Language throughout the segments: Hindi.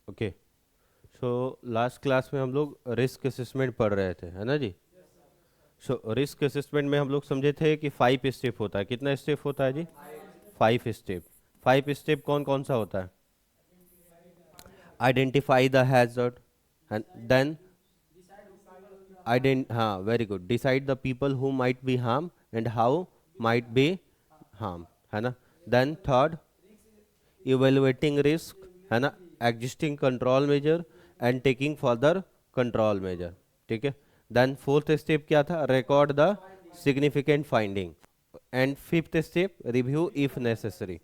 ओके। सो लास्ट क्लास में हम लोग रिस्क असेसमेंट पढ़ रहे थे, है ना जी। सो रिस्क असेसमेंट में हम लोग समझे थे कि 5 स्टेप होता है। कितना स्टेप होता है जी? 5 स्टेप। 5 स्टेप कौन कौन सा होता है? Identify the hazard, and then हाँ, very good, decide the people who might be harm and how might be harm, है ना। देन थर्ड, इवेलुएटिंग रिस्क, है ना, existing control measure and taking further control measure. ठीक है। देन फोर्थ स्टेप क्या था? Record the significant finding. And fifth step, review if necessary.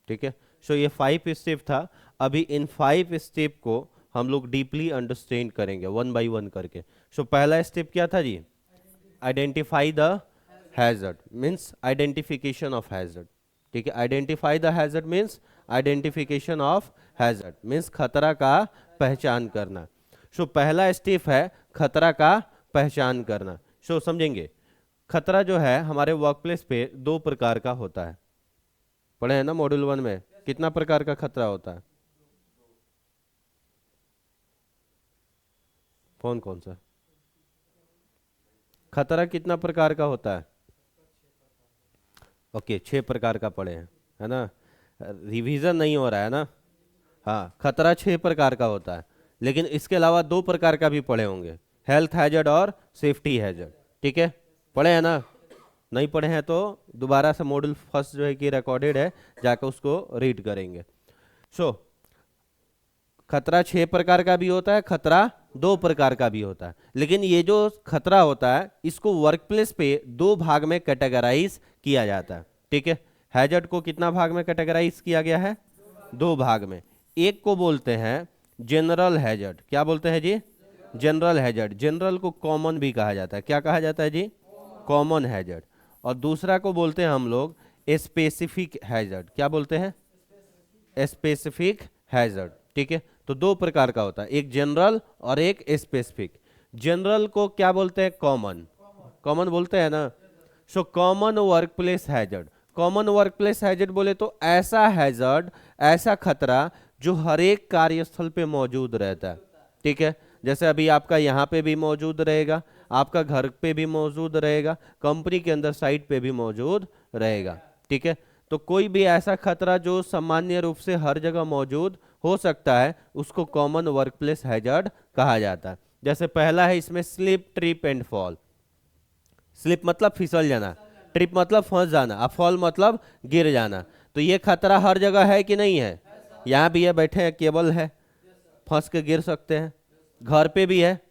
ठीक है। सो ये 5 स्टेप था। अभी इन 5 स्टेप को हम लोग डीपली अंडरस्टैंड करेंगे वन बाय वन करके। सो पहला स्टेप क्या था जी? Identify the hazard, means identification of hazard. ठीक है। Identify the hazard means identification of hazard, means खतरा का पहचान करना। सो पहला स्टेप है खतरा का पहचान करना। सो समझेंगे, खतरा जो है हमारे वर्क प्लेस पे 2 प्रकार का होता है। पढ़े हैं ना मॉड्यूल 1 में? कितना प्रकार का खतरा होता है? कौन कौन सा? खतरा कितना प्रकार का होता है? ओके, 6 प्रकार का पढ़े हैं, है ना। रिवीजन नहीं हो रहा है ना। हाँ, खतरा 6 प्रकार का होता है, लेकिन इसके अलावा 2 प्रकार का भी पढ़े होंगे, हेल्थ हैजर्ड और सेफ्टी हैजर्ड। ठीक है, पढ़े हैं ना? नहीं पढ़े हैं तो दोबारा से मॉड्यूल फर्स्ट जो है कि रिकॉर्डेड है, जाकर उसको रीड करेंगे। सो खतरा 6 प्रकार का भी होता है, खतरा 2 प्रकार का भी होता है। लेकिन ये जो खतरा होता है इसको वर्क प्लेस पे 2 भाग में कैटेगराइज किया जाता है। ठीक है। हैजर्ड को कितना भाग में कैटेगराइज किया गया है? 2 भाग में। एक को बोलते हैं जनरल हैजर्ड। क्या बोलते हैं जी? General hazard. जनरल को कॉमन भी कहा जाता है। क्या कहा जाता है जी? Common hazard. और दूसरा को बोलते हैं हम लोग स्पेसिफिक हैजर्ड। क्या बोलते हैं? Specific hazard. ठीक है। तो 2 प्रकार का होता है, एक जनरल और एक स्पेसिफिक। जनरल को क्या बोलते हैं? कॉमन। कॉमन बोलते हैं ना। So common work place hazard. Common work place hazard बोले तो ऐसा हैजर्ड, ऐसा खतरा जो हर एक कार्यस्थल पे मौजूद रहता है। ठीक है। जैसे अभी आपका यहाँ पे भी मौजूद रहेगा, आपका घर पे भी मौजूद रहेगा, कंपनी के अंदर साइट पे भी मौजूद रहेगा। ठीक है। तो कोई भी ऐसा खतरा जो सामान्य रूप से हर जगह मौजूद हो सकता है उसको कॉमन वर्क प्लेस हैजर्ड कहा जाता है। जैसे पहला है इसमें slip, trip and fall. Slip मतलब फिसल जाना, ट्रिप मतलब फंस जाना, और फॉल मतलब गिर जाना। तो ये खतरा हर जगह है कि नहीं है? यहाँ भी है, बैठे हैं, केबल है, फंस के गिर सकते हैं। घर पे भी है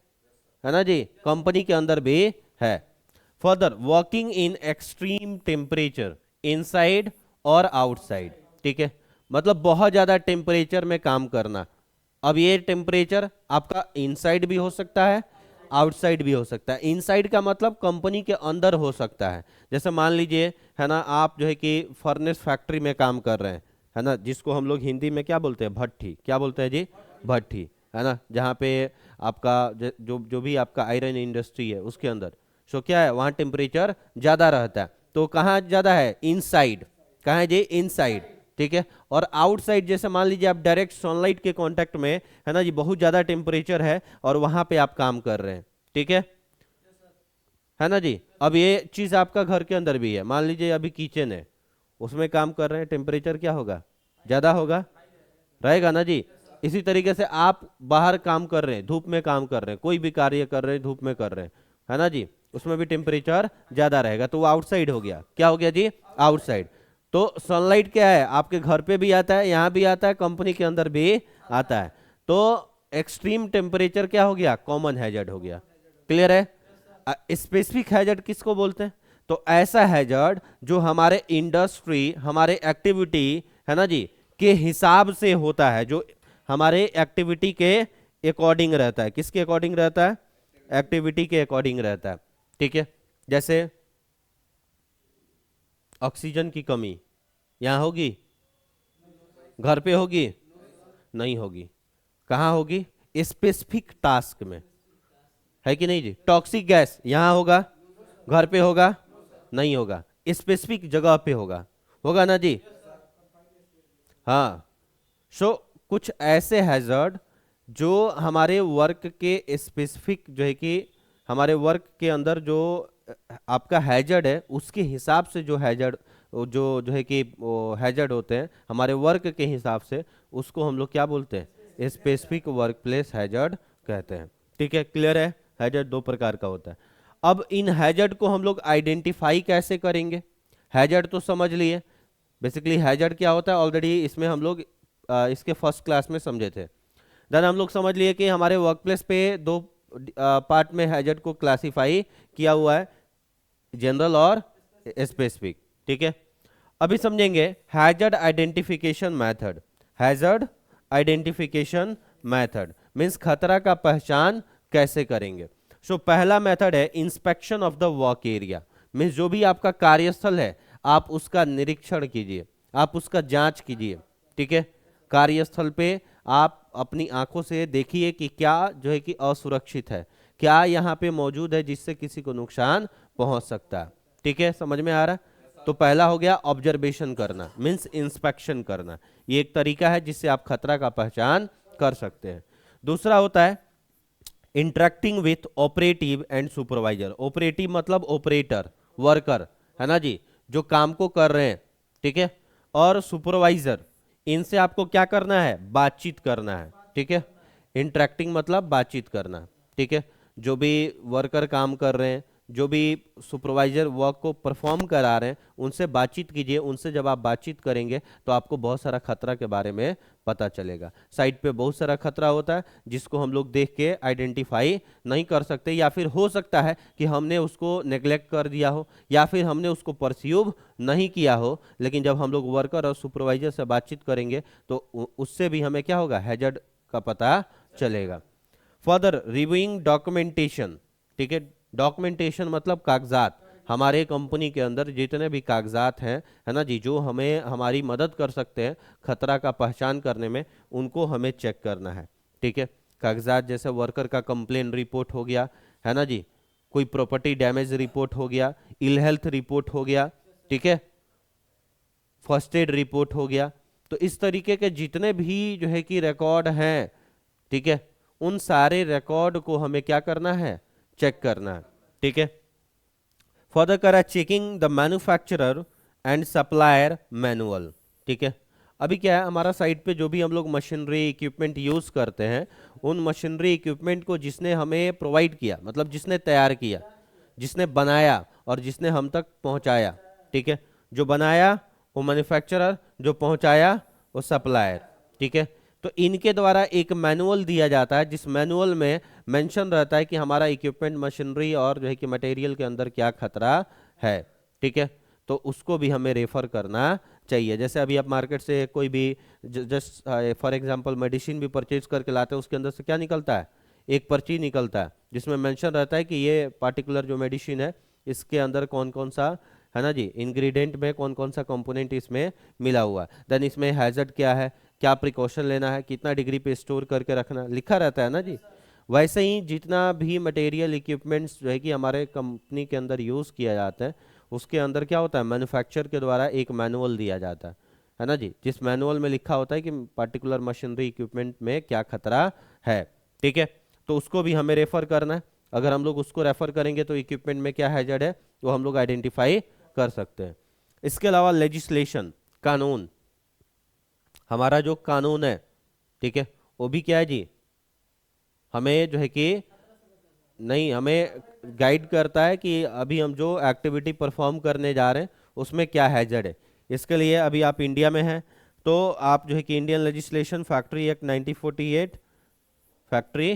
ना जी, कंपनी के अंदर भी है। Further, working in extreme temperature inside और आउटसाइड। ठीक है। मतलब बहुत ज्यादा टेम्परेचर में काम करना। अब ये टेम्परेचर आपका इनसाइड भी हो सकता है, आउटसाइड भी हो सकता है। इनसाइड का मतलब कंपनी के अंदर हो सकता है। जैसे मान लीजिए, है ना, आप जो है कि फर्नेस फैक्ट्री में काम कर रहे हैं, है ना, जिसको हम लोग हिंदी में क्या बोलते हैं? भट्ठी। क्या बोलते हैं जी? भट्ठी, है ना, जहाँ पे आपका जो जो भी आपका आयरन इंडस्ट्री है उसके अंदर। सो क्या है, वहाँ टेम्परेचर ज़्यादा रहता है। तो कहाँ ज़्यादा है? इनसाइड। कहाँ है जी? इनसाइड। ठीक है। और आउटसाइड, जैसे मान लीजिए आप डायरेक्ट सनलाइट के कांटेक्ट में, है ना जी, बहुत ज़्यादा टेम्परेचर है और वहाँ पे आप काम कर रहे हैं। ठीक है ना जी। अब ये चीज़ आपका घर के अंदर भी है। मान लीजिए अभी किचन है, उसमें काम कर रहे हैं, टेम्परेचर क्या होगा? ज़्यादा होगा, रहेगा ना जी। इसी तरीके से आप बाहर काम कर रहे हैं, धूप में काम कर रहे हैं, कोई भी कार्य कर रहे हैं धूप में कर रहे हैं, है ना जी, उसमें भी टेम्परेचर ज्यादा रहेगा, तो वो आउटसाइड हो गया। क्या हो गया जी? आउटसाइड। तो सनलाइट क्या है, आपके घर पे भी आता है, यहाँ भी आता है, कंपनी के अंदर भी आता है। तो एक्सट्रीम टेम्परेचर क्या हो गया? कॉमन हैजर्ड हो गया। क्लियर है? स्पेसिफिक हैजर्ड किसको बोलते हैं? तो ऐसा हैजर्ड जो हमारे इंडस्ट्री, हमारे एक्टिविटी, है ना जी, के हिसाब से होता है, जो हमारे एक्टिविटी के अकॉर्डिंग रहता है। किसके अकॉर्डिंग रहता है? एक्टिविटी के अकॉर्डिंग रहता है। ठीक है। जैसे ऑक्सीजन की कमी यहाँ होगी, घर पे होगी? नहीं होगी। कहाँ होगी? स्पेसिफिक टास्क में, है कि नहीं जी। टॉक्सिक गैस यहाँ होगा, घर पे होगा? नहीं होगा। स्पेसिफिक जगह पे होगा, होगा ना जी। हाँ। सो कुछ ऐसे हैजर्ड जो हमारे वर्क के स्पेसिफिक जो है कि हमारे वर्क के अंदर जो आपका हैजर्ड है उसके हिसाब से जो हैजर्ड जो जो है कि वो हैजर्ड होते हैं हमारे वर्क के हिसाब से, उसको हम लोग क्या बोलते हैं, स्पेसिफिक वर्क प्लेस हैजर्ड कहते हैं। ठीक है, क्लियर है? हैजर्ड दो प्रकार का होता है। अब इन हैजर्ड को हम लोग आइडेंटिफाई कैसे करेंगे? हैजर्ड तो समझ लिए, बेसिकली हैजर्ड क्या होता है ऑलरेडी इसमें हम लोग इसके फर्स्ट क्लास में समझे थे। देन हम लोग समझ लिए कि हमारे वर्क प्लेस पे दो पार्ट में हैजर्ड को क्लासिफाई किया हुआ है, जनरल और स्पेसिफिक। ठीक है, अभी समझेंगे hazard identification method. Hazard identification method means खतरा का पहचान कैसे करेंगे। सो पहला मेथड है inspection of the work area. Means जो भी आपका कार्यस्थल है आप उसका निरीक्षण कीजिए, आप उसका जांच कीजिए। ठीक है, कार्यस्थल पे आप अपनी आंखों से देखिए कि क्या जो है कि असुरक्षित है, क्या यहाँ पे मौजूद है जिससे किसी को नुकसान पहुंच सकता है। ठीक है, समझ में आ रहा है? तो पहला हो गया ऑब्जर्वेशन करना, मींस इंस्पेक्शन करना। ये एक तरीका है जिससे आप खतरा का पहचान कर सकते हैं। दूसरा होता है interacting with operative and supervisor. Operative मतलब ऑपरेटर, वर्कर, है ना जी, जो काम को कर रहे हैं। ठीक है, और सुपरवाइजर, इनसे आपको क्या करना है, बातचीत करना है। ठीक है, इंटरेक्टिंग मतलब बातचीत करना। ठीक है, जो भी वर्कर काम कर रहे हैं, जो भी सुपरवाइजर वर्क को परफॉर्म करा रहे हैं, उनसे बातचीत कीजिए। उनसे जब आप बातचीत करेंगे तो आपको बहुत सारा खतरा के बारे में पता चलेगा। साइट पे बहुत सारा खतरा होता है जिसको हम लोग देख के आइडेंटिफाई नहीं कर सकते, या फिर हो सकता है कि हमने उसको नेग्लेक्ट कर दिया हो या फिर हमने उसको परस्यूव नहीं किया हो। लेकिन जब हम लोग वर्कर और सुपरवाइजर से बातचीत करेंगे तो उससे भी हमें क्या होगा, हैजर्ड का पता चलेगा। Further reviewing documentation. ठीक है, डॉक्यूमेंटेशन मतलब कागजात। हमारे कंपनी के अंदर जितने भी कागजात हैं, है ना जी, जो हमें हमारी मदद कर सकते हैं खतरा का पहचान करने में, उनको हमें चेक करना है। ठीक है, कागजात जैसे वर्कर का कंप्लेन रिपोर्ट हो गया, है ना जी, कोई प्रॉपर्टी डैमेज रिपोर्ट हो गया, इल हेल्थ रिपोर्ट हो गया, ठीक है, फर्स्ट एड रिपोर्ट हो गया। तो इस तरीके के जितने भी जो है कि रिकॉर्ड हैं, ठीक है, उन सारे रिकॉर्ड को हमें क्या करना है, चेक करना है। ठीक है, फर्दर करा checking the manufacturer and supplier manual. ठीक है, अभी क्या है, हमारा साइट पे जो भी हम लोग मशीनरी इक्विपमेंट यूज करते हैं, उन मशीनरी इक्विपमेंट को जिसने हमें प्रोवाइड किया, मतलब जिसने तैयार किया, जिसने बनाया और जिसने हम तक पहुंचाया। ठीक है, जो बनाया वो मैन्युफैक्चरर, जो पहुंचाया वो सप्लायर। ठीक है, तो इनके द्वारा एक मैनुअल दिया जाता है, जिस मैनुअल में मेंशन रहता है कि हमारा इक्विपमेंट, मशीनरी और जो है कि मटेरियल के अंदर क्या खतरा है। ठीक है, तो उसको भी हमें रेफर करना चाहिए। जैसे अभी आप मार्केट से कोई भी जस्ट फॉर एग्जांपल मेडिसिन भी परचेज करके लाते हैं, उसके अंदर से क्या निकलता है, एक पर्ची निकलता है जिसमें मेंशन रहता है कि ये पार्टिकुलर जो मेडिसिन है इसके अंदर कौन कौन सा, है ना जी, इंग्रेडिएंट में कौन कौन सा कंपोनेंट इसमें मिला हुआ है, देन इसमें हैजर्ड क्या है, क्या प्रिकॉशन लेना है, कितना डिग्री पे स्टोर करके रखना, लिखा रहता है ना जी। वैसे ही जितना भी मटेरियल इक्विपमेंट्स जो है कि हमारे कंपनी के अंदर यूज़ किया जाता है, उसके अंदर क्या होता है, मैन्युफैक्चर के द्वारा एक मैनुअल दिया जाता है ना जी, जिस मैनुअल में लिखा होता है कि पार्टिकुलर मशीनरी इक्विपमेंट में क्या खतरा है। ठीक है, तो उसको भी हमें रेफर करना है। अगर हम लोग उसको रेफर करेंगे तो इक्विपमेंट में क्या हैजर्ड है वो हम लोग आइडेंटिफाई कर सकते हैं। इसके अलावा लेजिस्लेशन, कानून, हमारा जो कानून है, ठीक है, वो भी क्या है जी, हमें जो है कि नहीं, हमें गाइड करता है कि अभी हम जो एक्टिविटी परफॉर्म करने जा रहे हैं उसमें क्या हैजर्ड है। इसके लिए अभी आप इंडिया में हैं तो आप जो है कि Indian legislation factory act 1948, factory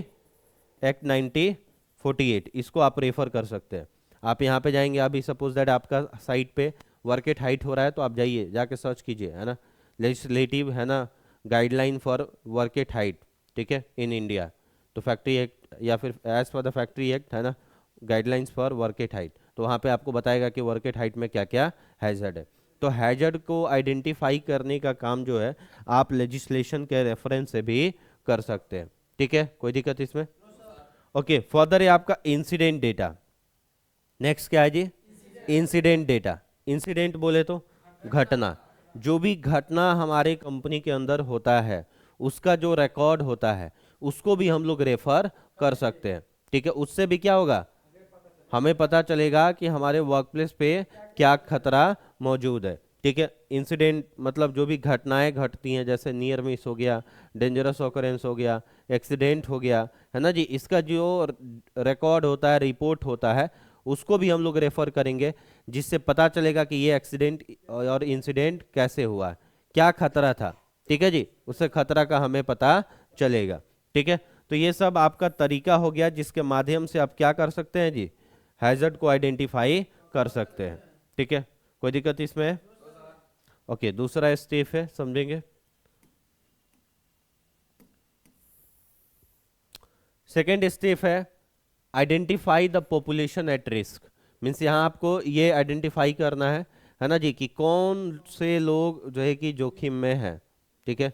act 1948, इसको आप रेफर कर सकते हैं। आप यहाँ पे जाएंगे, अभी सपोज दैट आपका साइट पे वर्क एट हाइट हो रहा है तो आप जाइए, जाके सर्च कीजिए, है ना, लेजिस्लेटिव, है ना, guideline for work at height, ठीक है, इन इंडिया। तो फैक्ट्री एक्ट या फिर as per the factory act, है ना, guidelines for work at height, तो वहाँ पे आपको बताएगा कि वर्क एट हाइट में क्या क्या हैजर्ड है। तो हैजर्ड को आइडेंटिफाई करने का काम जो है आप लेजिस्लेशन के रेफरेंस से भी कर सकते हैं। ठीक है, कोई दिक्कत इसमें? ओके, फर्दर है आपका इंसिडेंट डेटा। नेक्स्ट क्या है जी, इंसिडेंट डेटा। इंसिडेंट बोले तो घटना, जो भी घटना हमारे कंपनी के अंदर होता है उसका जो रिकॉर्ड होता है उसको भी हम लोग रेफर कर सकते हैं। ठीक है, उससे भी क्या होगा, हमें पता चलेगा कि हमारे वर्क प्लेस पे क्या खतरा मौजूद है। ठीक है, इंसिडेंट मतलब जो भी घटनाएं घटती हैं, जैसे नियर मिस हो गया, डेंजरस ऑकरेंस हो गया, एक्सीडेंट हो गया, है ना जी, इसका जो रिकॉर्ड होता है, रिपोर्ट होता है, उसको भी हम लोग रेफर करेंगे, जिससे पता चलेगा कि ये एक्सीडेंट और इंसिडेंट कैसे हुआ है, क्या खतरा था। ठीक है जी, उससे खतरा का हमें पता चलेगा। ठीक है, तो ये सब आपका तरीका हो गया जिसके माध्यम से आप क्या कर सकते हैं जी, हैजर्ड को आइडेंटिफाई कर सकते हैं। ठीक है, कोई दिक्कत इसमें? ओके, दूसरा स्टेप है, समझेंगे। सेकेंड स्टेप है identify the population at risk. Means यहाँ आपको ये आइडेंटिफाई करना है ना जी, कि कौन से लोग जो है कि जोखिम में है। ठीक है,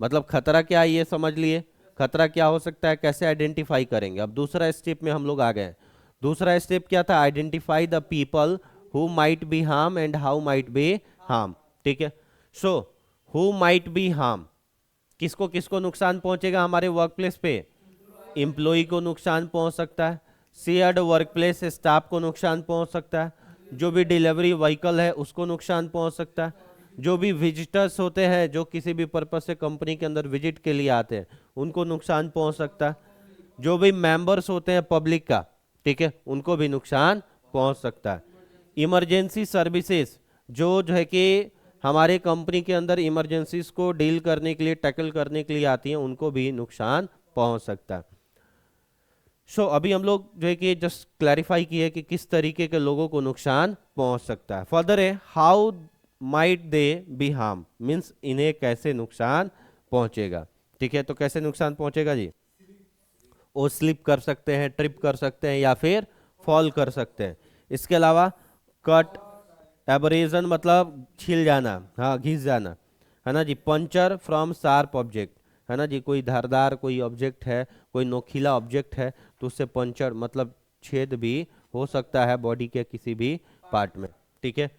मतलब खतरा क्या है ये समझ लिए, खतरा क्या हो सकता है, कैसे आइडेंटिफाई करेंगे। अब दूसरा स्टेप में हम लोग आ गए हैं। दूसरा स्टेप क्या था, identify the people who might be harm and how might be harm. ठीक है, so who might be harm, किसको किसको नुकसान पहुंचेगा हमारे वर्क प्लेस पे, एम्प्लॉय को नुकसान पहुंच सकता है, शेयर्ड वर्क प्लेस स्टाफ को नुकसान पहुंच सकता है, जो भी डिलीवरी व्हीकल है उसको नुकसान पहुंच सकता है, जो भी विजिटर्स होते हैं जो किसी भी पर्पज से कंपनी के अंदर विजिट के लिए आते हैं उनको नुकसान पहुंच सकता है, जो भी मेंबर्स होते हैं पब्लिक का, ठीक है, उनको भी नुकसान पहुंच सकता है। इमरजेंसी सर्विसेज जो है कि हमारे कंपनी के अंदर इमरजेंसीज को डील करने के लिए, टैकल करने के लिए आती हैं, उनको भी नुकसान पहुंच सकता है। सो अभी हम लोग जो है कि जस्ट क्लैरिफाई किए कि किस तरीके के लोगों को नुकसान पहुंच सकता है। फर्दर है how might they B harm, means इन्हें कैसे नुकसान पहुंचेगा। ठीक है, तो कैसे नुकसान पहुंचेगा जी, वो स्लिप कर सकते हैं, ट्रिप कर सकते हैं, या फिर फॉल कर सकते हैं। इसके अलावा कट, एब्रेजन मतलब छिल जाना, हाँ घिस जाना, है ना जी, पंचर फ्रॉम शार्प ऑब्जेक्ट, है ना जी, कोई धारदार कोई ऑब्जेक्ट है, कोई नोकीला ऑब्जेक्ट है तो उससे पंचर मतलब छेद भी हो सकता है बॉडी के किसी भी पार्ट में। ठीक है,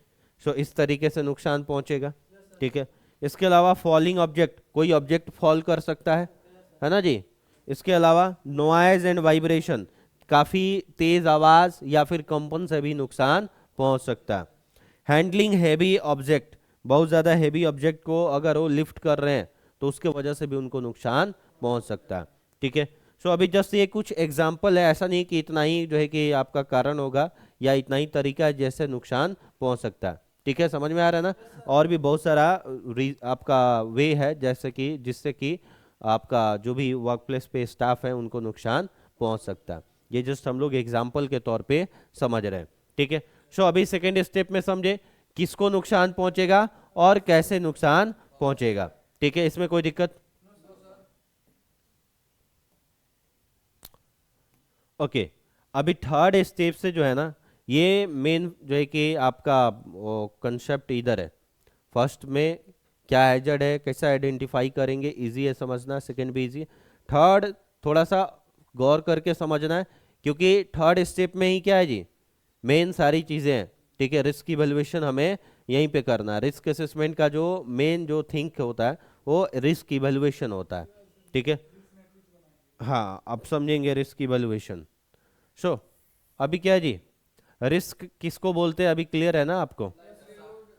सो इस तरीके से नुकसान पहुंचेगा। ठीक है, इसके अलावा फॉलिंग ऑब्जेक्ट, कोई ऑब्जेक्ट फॉल कर सकता है ना जी। इसके अलावा नॉइज एंड वाइब्रेशन, काफी तेज आवाज या फिर कंपन से भी नुकसान पहुंच सकता है। हैंडलिंग हैवी ऑब्जेक्ट, बहुत ज्यादा हैवी ऑब्जेक्ट को अगर वो लिफ्ट कर रहे हैं तो उसके वजह से भी उनको नुकसान पहुंच सकता है। ठीक है, सो अभी जस्ट ये कुछ एग्जाम्पल है, ऐसा नहीं कि इतना ही जो है कि आपका कारण होगा या इतना ही तरीका है जैसे नुकसान पहुंच सकता है। ठीक है, समझ में आ रहा है ना। और भी बहुत सारा आपका वे है जैसे कि जिससे कि आपका जो भी वर्क प्लेस पे स्टाफ है उनको नुकसान पहुंच सकता है। ये जस्ट हम लोग एग्जाम्पल के तौर पे समझ रहे हैं। ठीक है, सो अभी सेकेंड स्टेप में समझे किसको नुकसान पहुंचेगा और कैसे नुकसान पहुंचेगा। ठीक है, इसमें कोई दिक्कत? ओके, अभी थर्ड स्टेप से जो है ना, ये मेन जो है कि आपका कंसेप्ट इधर है। फर्स्ट में क्या हैजर्ड है, कैसे आइडेंटिफाई करेंगे, इजी है समझना, सेकंड भी इजी। थर्ड थोड़ा सा गौर करके समझना है, क्योंकि थर्ड स्टेप में ही क्या है जी, मेन सारी चीजें हैं। ठीक है, रिस्क इवैल्यूएशन हमें यहीं पे करना है। रिस्क असेसमेंट का जो मेन जो थिंक होता है वो रिस्क इवैल्यूएशन होता है। ठीक है, हाँ अब समझेंगे रिस्क इवैल्यूएशन। सो अभी क्या है जी, रिस्क किसको बोलते हैं, अभी क्लियर है ना आपको?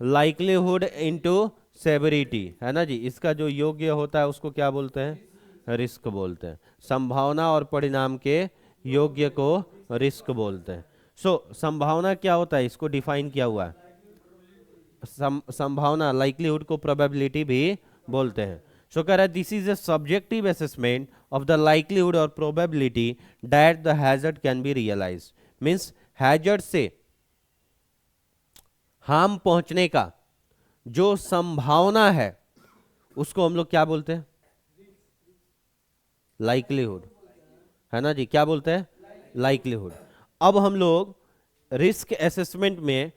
लाइक्लीहुड इनटू सेवरिटी, है ना जी, इसका जो योग्य होता है उसको क्या बोलते हैं, रिस्क बोलते हैं। संभावना और परिणाम के योग्य को रिस्क बोलते हैं। सो संभावना क्या होता है, इसको डिफाइन किया हुआ है। संभावना, लाइक्लीहुड को प्रोबेबिलिटी भी बोलते हैं। सो कह रहा है this is a subjective assessment of the likelihood और probability that the hazard can be realised. Means hazard से हार्म पहुंचने का जो संभावना है उसको हम लोग क्या बोलते हैं, लाइक्लीहुड, है ना जी, क्या बोलते हैं, लाइक्लीहुड। अब हम लोग रिस्क असेसमेंट में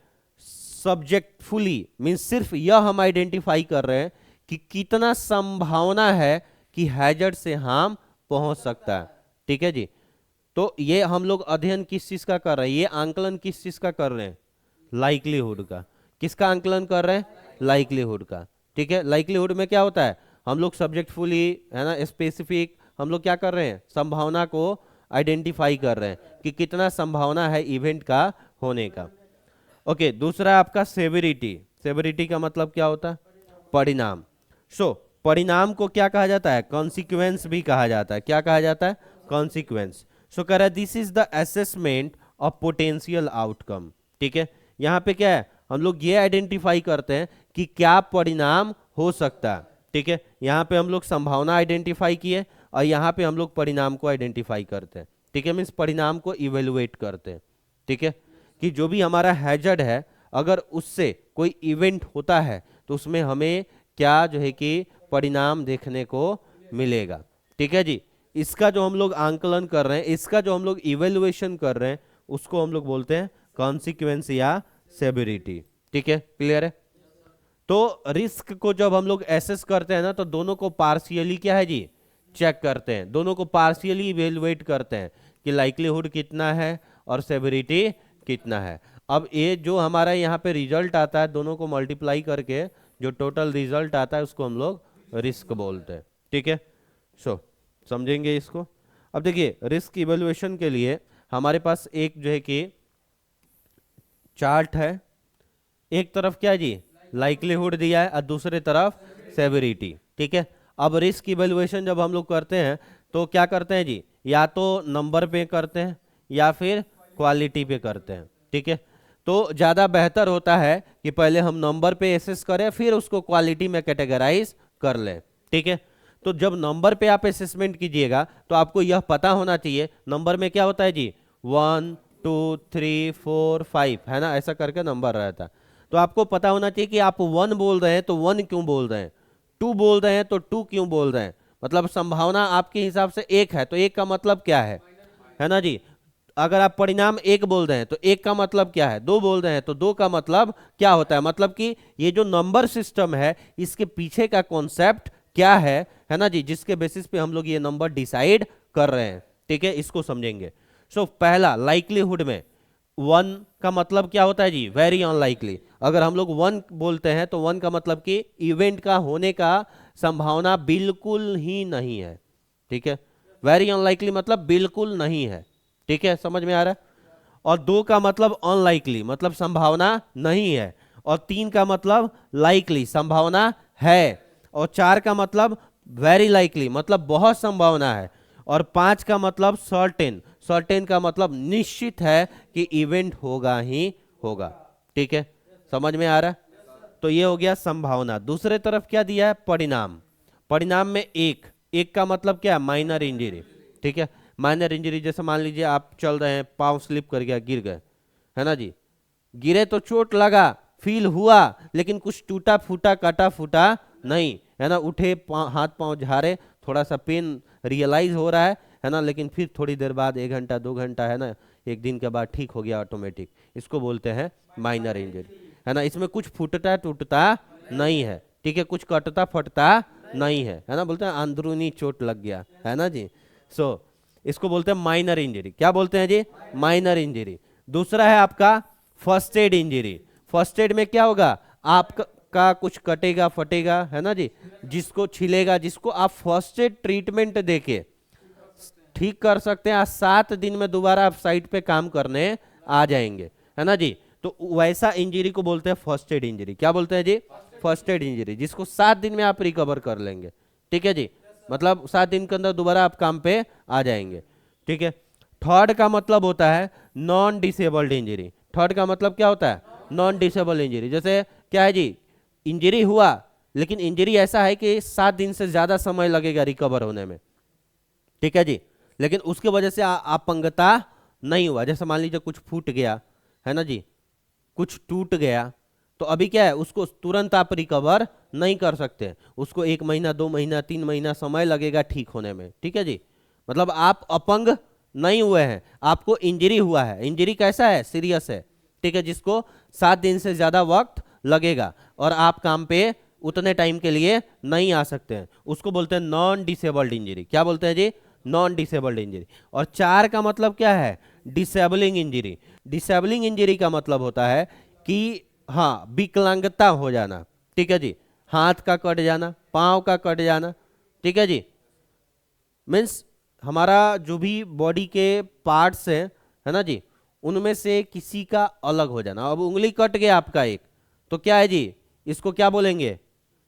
सब्जेक्टफुली मीन सिर्फ यह हम आइडेंटिफाई कर रहे हैं कि कितना संभावना है कि हैजर्ड से हार्म पहुंच सकता है। ठीक है जी, तो ये हम लोग अध्ययन किस चीज का कर रहे हैं, ये आंकलन किस चीज का कर रहे हैं, लाइक्लीहुड का। किसका आंकलन कर रहे हैं, लाइक्लीहुड का। ठीक है, लाइक्लीहुड में क्या होता है, हम लोग सब्जेक्टफुली, है ना, स्पेसिफिक, हम लोग क्या कर रहे हैं, संभावना को आइडेंटिफाई कर रहे हैं कि कितना संभावना है इवेंट का होने का। ओके, दूसरा आपका सेवेरिटी। सेवेरिटी का मतलब क्या होता है, परिणाम। सो परिणाम को क्या कहा जाता है, कॉन्सिक्वेंस भी कहा जाता है। क्या कहा जाता है, कॉन्सिक्वेंस। सो कह रहा है this is the assessment of potential outcome. ठीक है, यहाँ पे क्या है, हम लोग ये आइडेंटिफाई करते हैं कि क्या परिणाम हो सकता है। ठीक है, यहाँ पे हम लोग संभावना आइडेंटिफाई किए और यहाँ पे हम लोग परिणाम को आइडेंटिफाई करते हैं। ठीक है, मीन्स परिणाम को इवेलुएट करते हैं। ठीक है, कि जो भी हमारा हैजर्ड है, अगर उससे कोई इवेंट होता है तो उसमें हमें क्या जो है कि परिणाम देखने को मिलेगा। ठीक है जी, इसका जो हम लोग आंकलन कर रहे हैं, इसका जो हम लोग इवेलुएशन कर रहे हैं, उसको हम लोग बोलते हैं कॉन्सिक्वेंस या सेवेरिटी। ठीक है, क्लियर है। तो रिस्क को जब हम लोग एसेस करते हैं ना, तो दोनों को पार्शियली क्या है जी, चेक करते हैं, दोनों को पार्शियली इवेलुएट करते हैं कि लाइक्लीहुड कितना है और सेवेरिटी कितना है। अब ये जो हमारा यहाँ पे रिजल्ट आता है, दोनों को मल्टीप्लाई करके जो टोटल रिजल्ट आता है उसको हम लोग रिस्क बोलते हैं। ठीक है, सो समझेंगे इसको। अब देखिए, रिस्क इवेलुएशन के लिए हमारे पास एक जो है कि चार्ट है, एक तरफ क्या जी, लाइक्लीहुड दिया है और दूसरे तरफ सेवेरिटी। ठीक है, अब रिस्क इवेलुएशन जब हम लोग करते हैं तो क्या करते हैं जी, या तो नंबर पे करते हैं या फिर क्वालिटी पे करते हैं। ठीक है, तो ज़्यादा बेहतर होता है कि पहले हम नंबर पे एसेस करें, फिर उसको क्वालिटी में कैटेगराइज कर लें। ठीक है, तो जब नंबर पे आप असेसमेंट कीजिएगा तो आपको यह पता होना चाहिए, नंबर में क्या होता है जी, 1 2 3 4 5, है ना, ऐसा करके नंबर रहता है। तो आपको पता होना चाहिए कि आप 1 बोल रहे हैं तो 1 क्यों बोल रहे हैं, 2 बोल रहे हैं तो 2 क्यों बोल रहे हैं, मतलब संभावना आपके हिसाब से 1 है तो 1 का मतलब क्या है ना जी। अगर आप परिणाम 1 बोल रहे हैं तो 1 का मतलब क्या है, 2 बोल रहे हैं तो 2 का मतलब क्या होता है, मतलब कि ये जो नंबर सिस्टम है इसके पीछे का कॉन्सेप्ट क्या है ना जी, जिसके बेसिस पे हम लोग ये नंबर डिसाइड कर रहे हैं। ठीक है, इसको समझेंगे। सो पहला, लाइक्लीहुड में 1 का मतलब क्या होता है जी, वेरी अनलाइकली। अगर हम लोग 1 बोलते हैं तो 1 का मतलब कि इवेंट का होने का संभावना बिल्कुल ही नहीं है। ठीक है, वेरी अनलाइकली मतलब बिल्कुल नहीं है। ठीक है, समझ में आ रहा है। और 2 का मतलब अनलाइकली, मतलब संभावना नहीं है। और 3 का मतलब लाइकली, संभावना है। और 4 का मतलब वेरी लाइकली, मतलब बहुत संभावना है। और 5 का मतलब सर्टेन, सर्टेन का मतलब निश्चित है कि इवेंट होगा ही होगा। ठीक है, समझ में आ रहा है। तो ये हो गया संभावना। दूसरे तरफ क्या दिया है, परिणाम। परिणाम में एक का मतलब क्या है, माइनर इंजरी। ठीक है, माइनर इंजरी जैसे मान लीजिए आप चल रहे हैं, पाँव स्लिप कर गया, गिर गए, है ना जी, गिरे तो चोट लगा, फील हुआ, लेकिन कुछ टूटा फूटा कटा फूटा नहीं, है ना, उठे हाथ पांव झाड़े, थोड़ा सा पेन रियलाइज हो रहा है ना, लेकिन फिर थोड़ी देर बाद 1 घंटा 2 घंटा, है ना, 1 दिन के बाद ठीक हो गया ऑटोमेटिक, इसको बोलते हैं माइनर इंजरी। है ना, इसमें कुछ फूटता टूटता नहीं है। ठीक है, कुछ कटता फटता नहीं है ना, बोलते हैं अंदरूनी चोट लग गया, है ना जी। सो इसको बोलते हैं माइनर इंजरी। क्या बोलते हैं जी, माइनर इंजरी। दूसरा है आपका first aid injury. First aid में क्या होगा, आपका कुछ कटेगा फटेगा, है ना जी, जिसको छिलेगा, जिसको आप फर्स्ट एड ट्रीटमेंट देके ठीक कर सकते हैं, 7 दिन में दोबारा आप साइट पे काम करने आ जाएंगे, है ना जी। तो वैसा इंजरी को बोलते हैं फर्स्ट एड इंजरी। क्या बोलते हैं जी, फर्स्ट एड इंजरी, जिसको 7 दिन में आप रिकवर कर लेंगे। ठीक है जी, मतलब 7 दिन के अंदर दोबारा आप काम पे आ जाएंगे। ठीक है, थर्ड का मतलब होता है नॉन डिसेबल्ड इंजरी। थर्ड का मतलब क्या होता है, नॉन डिसेबल इंजरी। जैसे क्या है जी, इंजरी हुआ, लेकिन इंजरी ऐसा है कि 7 दिन से ज्यादा समय लगेगा रिकवर होने में। ठीक है जी, लेकिन उसके वजह से अपंगता नहीं हुआ। जैसे मान लीजिए कुछ फूट गया, है ना जी, कुछ टूट गया, तो अभी क्या है, उसको तुरंत आप रिकवर नहीं कर सकते, उसको 1 महीना 2 महीना 3 महीना समय लगेगा ठीक होने में। ठीक है जी, मतलब आप अपंग नहीं हुए हैं, आपको इंजरी हुआ है। इंजरी कैसा है, सीरियस है। ठीक है, जिसको 7 दिन से ज्यादा वक्त लगेगा और आप काम पे उतने टाइम के लिए नहीं आ सकते हैं, उसको बोलते हैं नॉन डिसेबल्ड इंजरी। क्या बोलते हैं जी, नॉन डिसेबल्ड इंजरी। और 4 का मतलब क्या है, डिसेबलिंग इंजरी। डिसेबलिंग इंजरी का मतलब होता है कि हाँ, विकलांगता हो जाना। ठीक है जी, हाथ का कट जाना, पाँव का कट जाना, ठीक है जी। मीन्स हमारा जो भी बॉडी के पार्ट्स है ना जी, उनमें से किसी का अलग हो जाना। अब उंगली कट गया आपका एक, तो क्या है जी, इसको क्या बोलेंगे,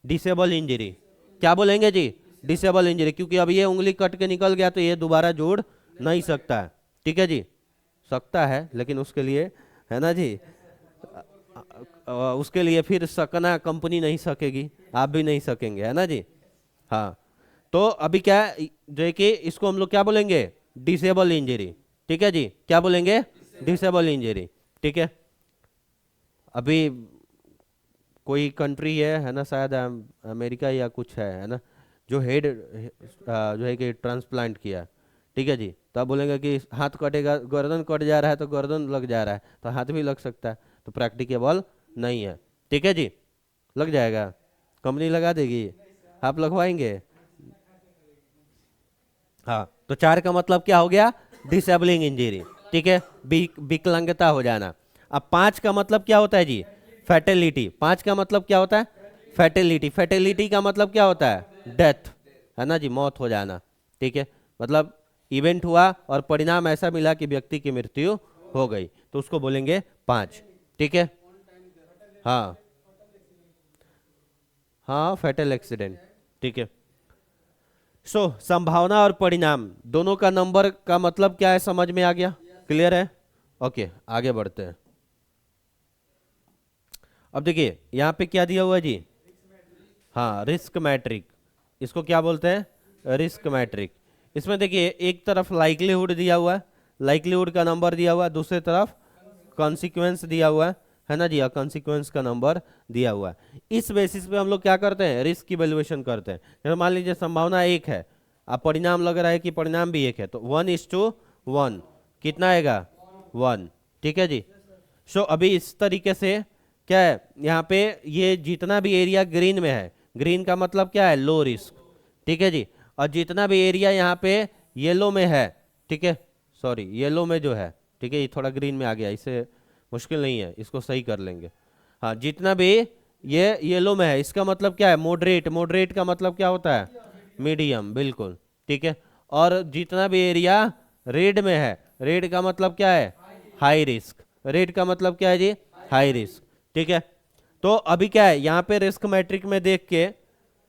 डिसेबल इंजरी। क्या बोलेंगे जी, डिसेबल इंजरी, क्योंकि अब ये उंगली कट के निकल गया तो ये दोबारा जोड़ नहीं सकता है, ठीक है जी। सकता है लेकिन उसके लिए, है ना जी, उसके लिए फिर सकना कंपनी नहीं सकेगी, आप भी नहीं सकेंगे, है ना जी। हाँ, तो अभी क्या है, जो है कि इसको हम लोग क्या बोलेंगे, डिसेबल इंजरी, ठीक है जी। क्या बोलेंगे, डिसेबल इंजरी, ठीक है। अभी कोई कंट्री है ना, शायद अमेरिका या कुछ है ना, जो हेड जो है कि ट्रांसप्लांट किया, ठीक है जी। तो आप बोलेंगे कि हाथ कटेगा, गर्दन कट जा रहा है तो गर्दन लग जा रहा है, तो हाथ भी लग सकता है, तो प्रैक्टिकेबल नहीं है, ठीक है जी। लग जाएगा, कंपनी लगा देगी, आप लगवाएंगे। हाँ, तो 4 का मतलब क्या हो गया, डिसेबलिंग इंजरी, ठीक है, विकलांगता हो जाना। अब 5 का मतलब क्या होता है जी, फैटेलिटी। 5 का मतलब क्या होता है, फैटेलिटी। फैटेलिटी का मतलब क्या होता है, डेथ, है ना जी, मौत हो जाना, ठीक है। मतलब इवेंट हुआ और परिणाम ऐसा मिला कि व्यक्ति की मृत्यु हो गई, तो उसको बोलेंगे 5, ठीक है। हाँ हाँ, फैटल एक्सीडेंट, ठीक है। संभावना और परिणाम दोनों का नंबर का मतलब क्या है, समझ में आ गया, क्लियर है। ओके, आगे बढ़ते हैं। अब देखिए यहाँ पे क्या दिया हुआ है जी, हाँ, रिस्क मैट्रिक। इसको क्या बोलते हैं, रिस्क मैट्रिक। इसमें देखिए एक तरफ लाइक्लीहुड दिया हुआ है, लाइक्लीहुड का नंबर दिया हुआ है, दूसरी तरफ कॉन्सिक्वेंस दिया हुआ है ना जी, कॉन्सिक्वेंस का नंबर दिया हुआ है। इस बेसिस पे हम लोग क्या करते हैं, रिस्क की वैल्यूएशन करते हैं। जैसे मान लीजिए संभावना 1 है, अब परिणाम लग रहा है कि परिणाम भी 1 है, तो 1:1 कितना आएगा, 1, ठीक है जी। अभी इस तरीके से क्या है, यहाँ पे ये जितना भी एरिया ग्रीन में है, ग्रीन का मतलब क्या है, लो रिस्क, ठीक है जी। और जितना भी एरिया यहाँ पे येलो में है, ठीक है, सॉरी येलो में जो है, ठीक है, ये थोड़ा ग्रीन में आ गया, इससे मुश्किल नहीं है, इसको सही कर लेंगे। हाँ, जितना भी ये येलो में है, इसका मतलब क्या है, मॉडरेट। मॉडरेट का मतलब क्या होता है, मीडियम, बिल्कुल, ठीक है। और जितना भी एरिया रेड में है, रेड का मतलब क्या है, हाई रिस्क। रेड का मतलब क्या है जी, हाई रिस्क, ठीक है। तो अभी क्या है, यहाँ पे रिस्क मैट्रिक में देख के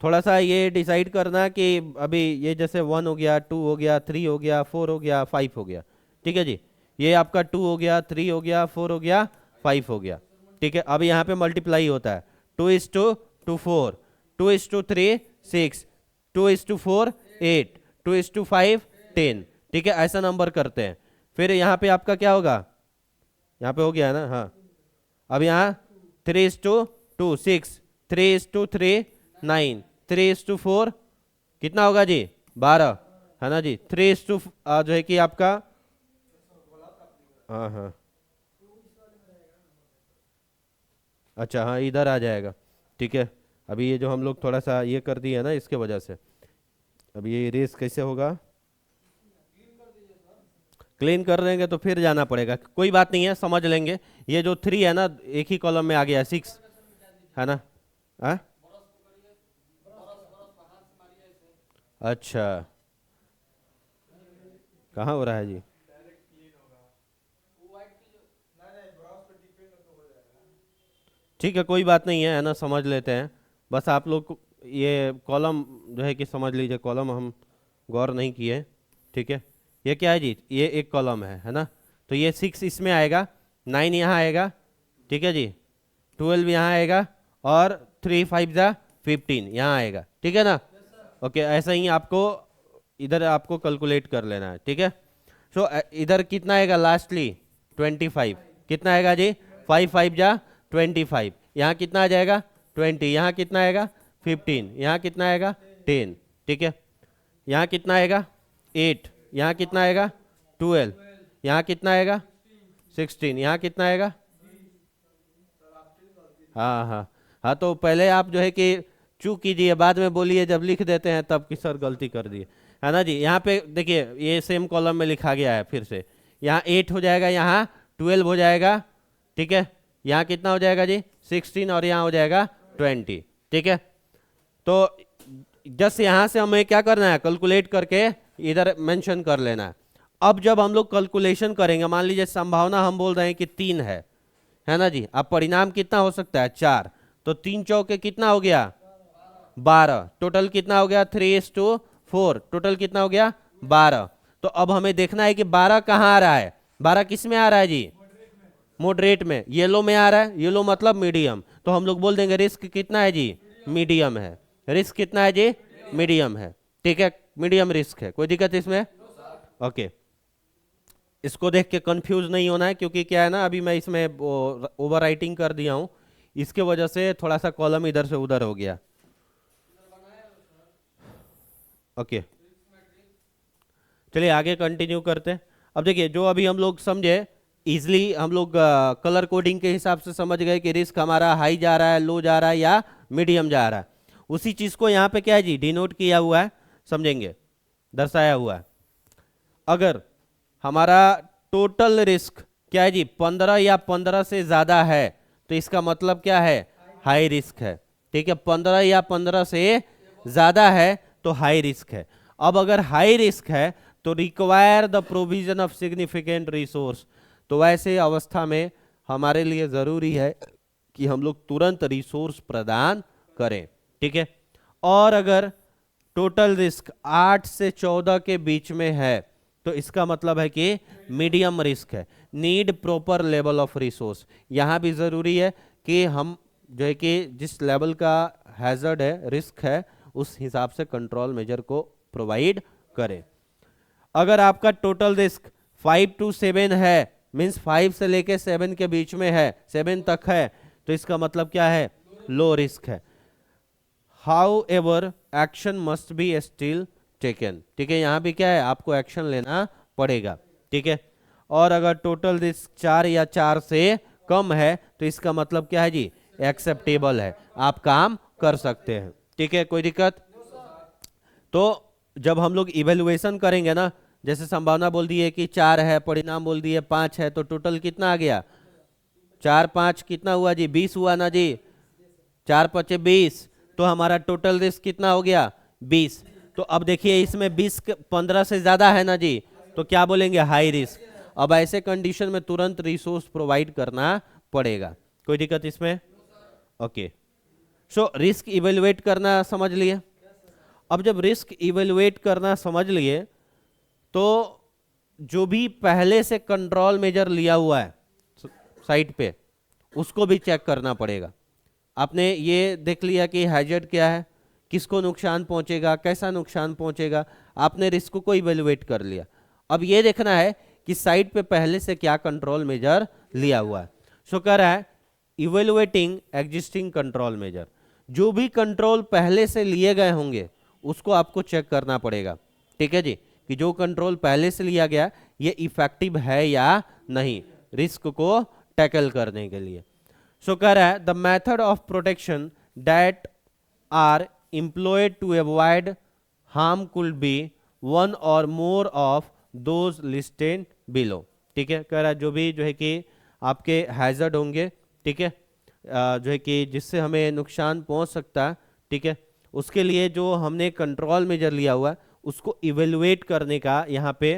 थोड़ा सा ये डिसाइड करना कि अभी ये जैसे 1 हो गया, 2 हो गया, 3 हो गया, 4 हो गया, 5 हो गया, ठीक है जी। ये आपका 2 हो गया, 3 हो गया, 4 हो गया, 5 हो गया, ठीक है। अब यहाँ पे मल्टीप्लाई होता है, 2:4, 2:3 6, 2:4 8, 2:5 10, ठीक है, ऐसा नंबर करते हैं। फिर यहाँ पे आपका क्या होगा, यहाँ पे हो गया ना, हाँ। अब यहाँ 3:2 6, 3:3 9, 3:4 कितना होगा जी, 12, है ना जी। 3 जो है कि आपका, हाँ हाँ, अच्छा हाँ, इधर आ जाएगा, ठीक है। अभी ये जो हम लोग थोड़ा सा ये कर दिए ना, इसके वजह से अब ये रेस कैसे होगा, क्लीन कर देंगे तो फिर जाना पड़ेगा, कोई बात नहीं है, समझ लेंगे। ये जो 3 है ना, एक ही कॉलम में आ गया, 6 है ना। हाँ, अच्छा, कहाँ हो रहा है जी, ठीक है, कोई बात नहीं है ना, समझ लेते हैं। बस आप लोग ये कॉलम जो है कि समझ लीजिए, कॉलम हम गौर नहीं किए, ठीक है। ये क्या है जी, ये एक कॉलम है ना, तो ये 6 इसमें आएगा, 9 यहाँ आएगा, ठीक है जी, 12 यहाँ आएगा, और 3 5 15 यहाँ आएगा, ठीक है ना। ओके, ऐसा ही आपको इधर आपको कैलकुलेट कर लेना है, ठीक है। इधर कितना आएगा लास्टली, 25, कितना आएगा जी, 5 5 जा 25, यहाँ कितना आ जाएगा, 20, यहाँ कितना आएगा, 15, यहाँ कितना आएगा, 10, ठीक है। यहाँ कितना आएगा, 8, यहाँ कितना आएगा, 12, यहाँ कितना आएगा, 16, यहाँ कितना आएगा, हाँ हाँ हाँ। तो पहले आप जो है कि चूक कीजिए, बाद में बोलिए जब लिख देते हैं तब कि सर गलती कर दिए, है ना जी। यहाँ पे देखिए ये सेम कॉलम में लिखा गया है, फिर से यहाँ 8 हो जाएगा, यहाँ 12 हो जाएगा, ठीक है। यहाँ कितना हो जाएगा जी, 16, और यहाँ हो जाएगा 20, ठीक है। तो जस्ट यहां से हमें क्या करना है, कैलकुलेट करके इधर मेंशन कर लेना है। अब जब हम लोग कैलकुलेशन करेंगे, मान लीजिए संभावना हम बोल रहे हैं कि 3 है ना जी। अब परिणाम कितना हो सकता है, 4। तो 3 चौके कितना हो गया, 12। टोटल कितना हो गया, 3:4। टोटल कितना हो गया, 12। तो अब हमें देखना है कि 12 कहाँ आ रहा है, 12 किस में आ रहा है जी, मॉडरेट में, येलो में आ रहा है। येलो मतलब मीडियम, तो हम लोग बोल देंगे रिस्क कितना है जी, मीडियम है। रिस्क कितना है जी, मीडियम है। ठीक है, मीडियम रिस्क है, कोई दिक्कत इसमें? ओके, इसको देख के कंफ्यूज नहीं होना है, क्योंकि क्या है ना, अभी मैं इसमें ओवर राइटिंग कर दिया हूं, इसके वजह से थोड़ा सा कॉलम इधर से उधर हो गया। ओके, चलिए आगे कंटिन्यू करते हैं। अब देखिए, जो अभी हम लोग समझे, इजली हम लोग कलर कोडिंग के हिसाब से समझ गए कि रिस्क हमारा हाई जा रहा है, लो जा रहा है या मीडियम जा रहा है। उसी चीज को यहाँ पे क्या है जी, डिनोट किया हुआ है, समझेंगे, दर्शाया हुआ है। अगर हमारा टोटल रिस्क क्या है जी, 15 या 15 से ज्यादा है, तो इसका मतलब क्या है, हाई रिस्क है। ठीक है, 15 या 15 से ज्यादा है तो हाई रिस्क है। अब अगर हाई रिस्क है तो require the provision of significant resource, तो वैसे अवस्था में हमारे लिए जरूरी है कि हम लोग तुरंत रिसोर्स प्रदान करें। ठीक है, और अगर टोटल रिस्क 8 से 14 के बीच में है तो इसका मतलब है कि मीडियम रिस्क है, need proper level of resource. यहां भी जरूरी है कि हम जो है कि जिस लेवल का हैजर्ड है, रिस्क है, उस हिसाब से कंट्रोल मेजर को प्रोवाइड करें। अगर आपका टोटल रिस्क 5 to 7 है, मींस 5 से लेके 7 के बीच में है, 7 तक है, तो इसका मतलब क्या है, लो रिस्क है। However action must be still taken. ठीक है, यहां भी क्या है, आपको एक्शन लेना पड़ेगा। ठीक है, और अगर टोटल रिस्क 4 या 4 से कम है तो इसका मतलब क्या है जी, एक्सेप्टेबल है, आप काम कर सकते हैं। ठीक है, कोई दिक्कत? तो जब हम लोग इवेल्युएशन करेंगे ना, जैसे संभावना बोल दी है कि 4 है, परिणाम बोल दिए 5 है, तो टोटल कितना आ गया, 4 5 कितना हुआ जी, 20 हुआ ना जी, 4 5 20। तो हमारा टोटल रिस्क कितना हो गया, 20। तो अब देखिए इसमें 20 15 से ज्यादा है ना जी, तो क्या बोलेंगे, हाई रिस्क। अब ऐसे कंडीशन में तुरंत रिसोर्स प्रोवाइड करना पड़ेगा। कोई दिक्कत इसमें? ओके, सो रिस्क इवेल्युएट करना समझ लिए। अब जब रिस्क इवेल्युएट करना समझ लिए, तो जो भी पहले से कंट्रोल मेजर लिया हुआ है साइट पे, उसको भी चेक करना पड़ेगा। आपने ये देख लिया कि हैजर्ड क्या है, किसको नुकसान पहुंचेगा, कैसा नुकसान पहुंचेगा, आपने रिस्क को इवेल्युएट कर लिया। अब ये देखना है कि साइट पे पहले से क्या कंट्रोल मेजर लिया हुआ है। सो कह रहा है इवेल्युएटिंग एग्जिस्टिंग कंट्रोल मेजर, जो भी कंट्रोल पहले से लिए गए होंगे उसको आपको चेक करना पड़ेगा। ठीक है जी, कि जो कंट्रोल पहले से लिया गया ये इफेक्टिव है या नहीं रिस्क को टैकल करने के लिए। सो कह रहा है the method of protection that are employed to avoid harm could be one or more of those listed below। ठीक है, कह रहा है जो भी जो है कि आपके हैजर्ड होंगे, ठीक है, जो है कि जिससे हमें नुकसान पहुंच सकता है, ठीक है, उसके लिए जो हमने कंट्रोल मेजर लिया हुआ है उसको इवेलुएट करने का यहाँ पे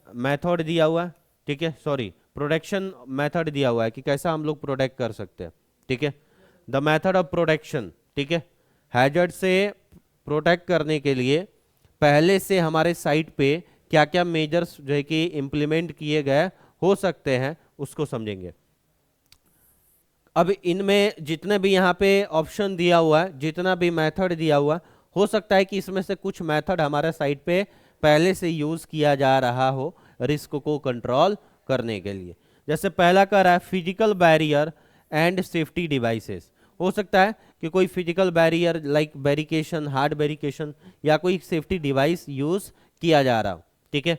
मेथड दिया हुआ है। ठीक है, सॉरी, प्रोटेक्शन मेथड दिया हुआ है कि कैसा हम लोग प्रोटेक्ट कर सकते हैं। ठीक है, द मेथड ऑफ प्रोटेक्शन, ठीक है, हैजर्ड से प्रोटेक्ट करने के लिए पहले से हमारे साइट पे क्या क्या मेजर्स जो है कि इंप्लीमेंट किए गए हो सकते हैं उसको समझेंगे। अब इनमें जितने भी यहाँ पे ऑप्शन दिया हुआ है, जितना भी मेथड दिया हुआ, हो सकता है कि इसमें से कुछ मेथड हमारे साइट पे पहले से यूज किया जा रहा हो रिस्क को कंट्रोल करने के लिए। जैसे पहला कह रहा है physical barrier and safety devices. हो सकता है कि कोई फिजिकल बैरियर लाइक बैरिकेशन, हार्ड बैरिकेशन या कोई सेफ्टी डिवाइस यूज किया जा रहा हो। ठीक है,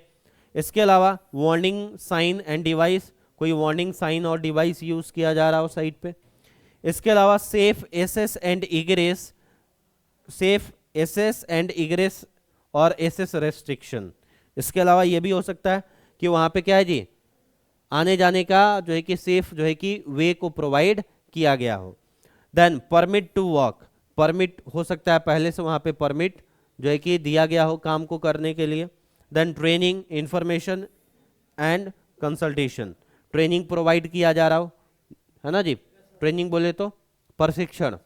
इसके अलावा वार्निंग साइन एंड डिवाइस, कोई वार्निंग साइन और डिवाइस यूज किया जा रहा हो साइट पे। इसके अलावा safe access and egress, safe access and egress और एसेस रेस्ट्रिक्शन। इसके अलावा ये भी हो सकता है कि वहां पे क्या है जी, आने जाने का जो है कि सेफ जो है कि वे को प्रोवाइड किया गया हो। Then permit to walk, permit हो सकता है पहले से वहाँ पे परमिट जो है कि दिया गया हो काम को करने के लिए। Then training, information and consultation, training provide किया जा रहा हो, है ना जी। ट्रेनिंग बोले तो प्रशिक्षण,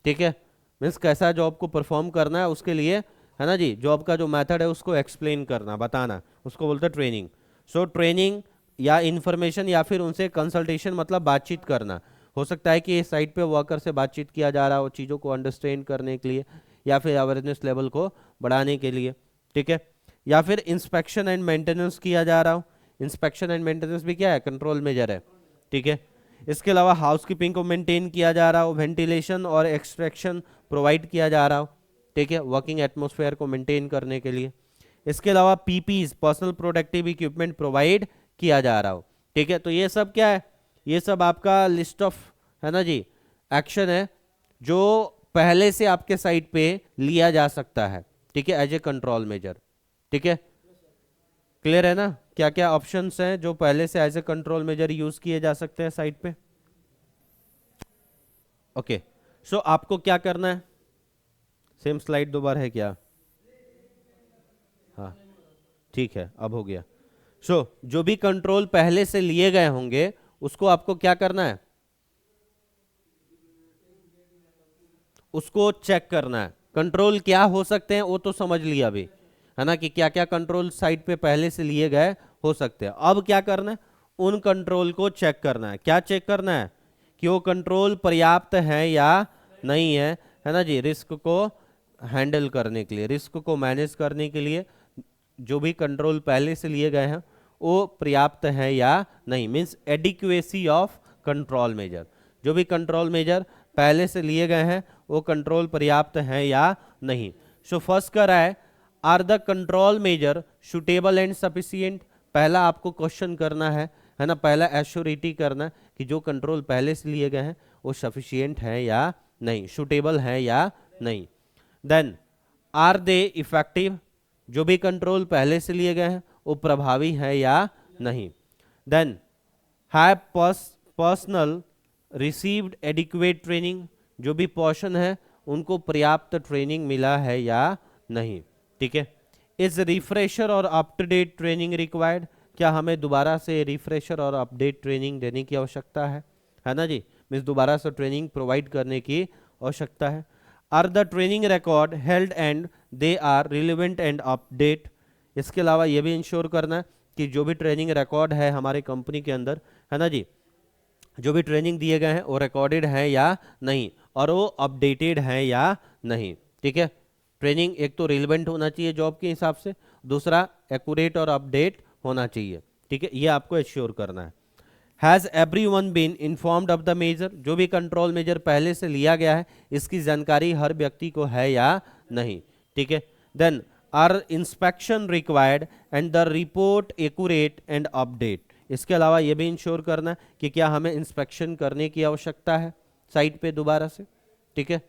ठीक है, मीन्स कैसा जॉब को परफॉर्म करना है उसके लिए, है ना जी, जॉब का जो मेथड है उसको एक्सप्लेन करना, बताना, उसको बोलते हैं ट्रेनिंग। सो ट्रेनिंग या इंफॉर्मेशन या फिर उनसे कंसल्टेशन मतलब बातचीत करना। हो सकता है कि इस साइट पे वर्कर से बातचीत किया जा रहा हो चीज़ों को अंडरस्टैंड करने के लिए या फिर अवेयरनेस लेवल को बढ़ाने के लिए, ठीक है। या फिर इंस्पेक्शन एंड मेंटेनेंस किया जा रहा हो, इंस्पेक्शन एंड मेंटेनेंस भी क्या है, कंट्रोल मेजर है, ठीक है। इसके अलावा हाउसकीपिंग को मेंटेन किया जा रहा हो, वेंटिलेशन और एक्सट्रैक्शन प्रोवाइड किया जा रहा हो, ठीक है, वर्किंग एटमॉस्फेयर को मेंटेन करने के लिए। इसके अलावा PPs, personal protective equipment provide किया जा रहा हो, ठीक है। तो ये सब क्या है, ये सब आपका लिस्ट ऑफ, है ना जी, एक्शन है जो पहले से आपके साइट पे लिया जा सकता है, ठीक है, एज ए कंट्रोल मेजर, ठीक है। क्लियर है ना, क्या क्या ऑप्शंस हैं जो पहले से as a control measure use किए जा सकते हैं साइट पे। ओके, सो आपको क्या करना है, सेम स्लाइड दोबारा है क्या, हाँ ठीक है, अब हो गया। सो जो भी कंट्रोल पहले से लिए गए होंगे उसको आपको क्या करना है, उसको चेक करना है। कंट्रोल क्या हो सकते हैं वो तो समझ लिया अभी, है ना, कि क्या क्या कंट्रोल साइट पे पहले से लिए गए हो सकते हैं। अब क्या करना है, उन कंट्रोल को चेक करना है। क्या चेक करना है, कि वो कंट्रोल पर्याप्त है या नहीं है ना जी, रिस्क को हैंडल करने के लिए, रिस्क को मैनेज करने के लिए जो भी कंट्रोल पहले से लिए गए हैं वो पर्याप्त है या नहीं, means adequacy of control measure. जो भी कंट्रोल मेजर पहले से लिए गए हैं वो कंट्रोल पर्याप्त है या नहीं। सो फर्स्ट का है, are the control measure suitable and sufficient. पहला आपको क्वेश्चन करना है ना, पहला एश्योरिटी करना कि जो कंट्रोल पहले से लिए गए हैं वो सफिशिएंट है या नहीं, सुटेबल है या नहीं। देन आर दे इफेक्टिव, जो भी कंट्रोल पहले से लिए गए हैं वो प्रभावी है या नहीं। Then have personnel received adequate training, जो भी पर्सन है उनको पर्याप्त ट्रेनिंग मिला है या नहीं, ठीक है। इज रिफ्रेशर और up to date training required, क्या हमें दोबारा से रिफ्रेशर और अपडेट ट्रेनिंग देने की आवश्यकता है ना जी, मीन्स दोबारा से ट्रेनिंग प्रोवाइड करने की आवश्यकता है। Are the training record held and they are relevant and update. इसके अलावा ये भी इंश्योर करना है कि जो भी ट्रेनिंग रिकॉर्ड है हमारे कंपनी के अंदर, है ना जी, जो भी ट्रेनिंग दिए गए हैं वो रिकॉर्डेड है या नहीं और वो अपडेटेड है या नहीं, ठीक है। ट्रेनिंग एक तो रिलेवेंट होना चाहिए जॉब के हिसाब से, दूसरा एक्यूरेट और अपडेट होना चाहिए, ठीक है, ये आपको एश्योर करना है। Has everyone been informed of the measure, जो भी कंट्रोल मेजर पहले से लिया गया है इसकी जानकारी हर व्यक्ति को है या नहीं, ठीक है। Then are inspection required and the report accurate and update. इसके अलावा यह भी इंश्योर करना कि क्या हमें इंस्पेक्शन करने की आवश्यकता है साइट पे दोबारा से, ठीक है,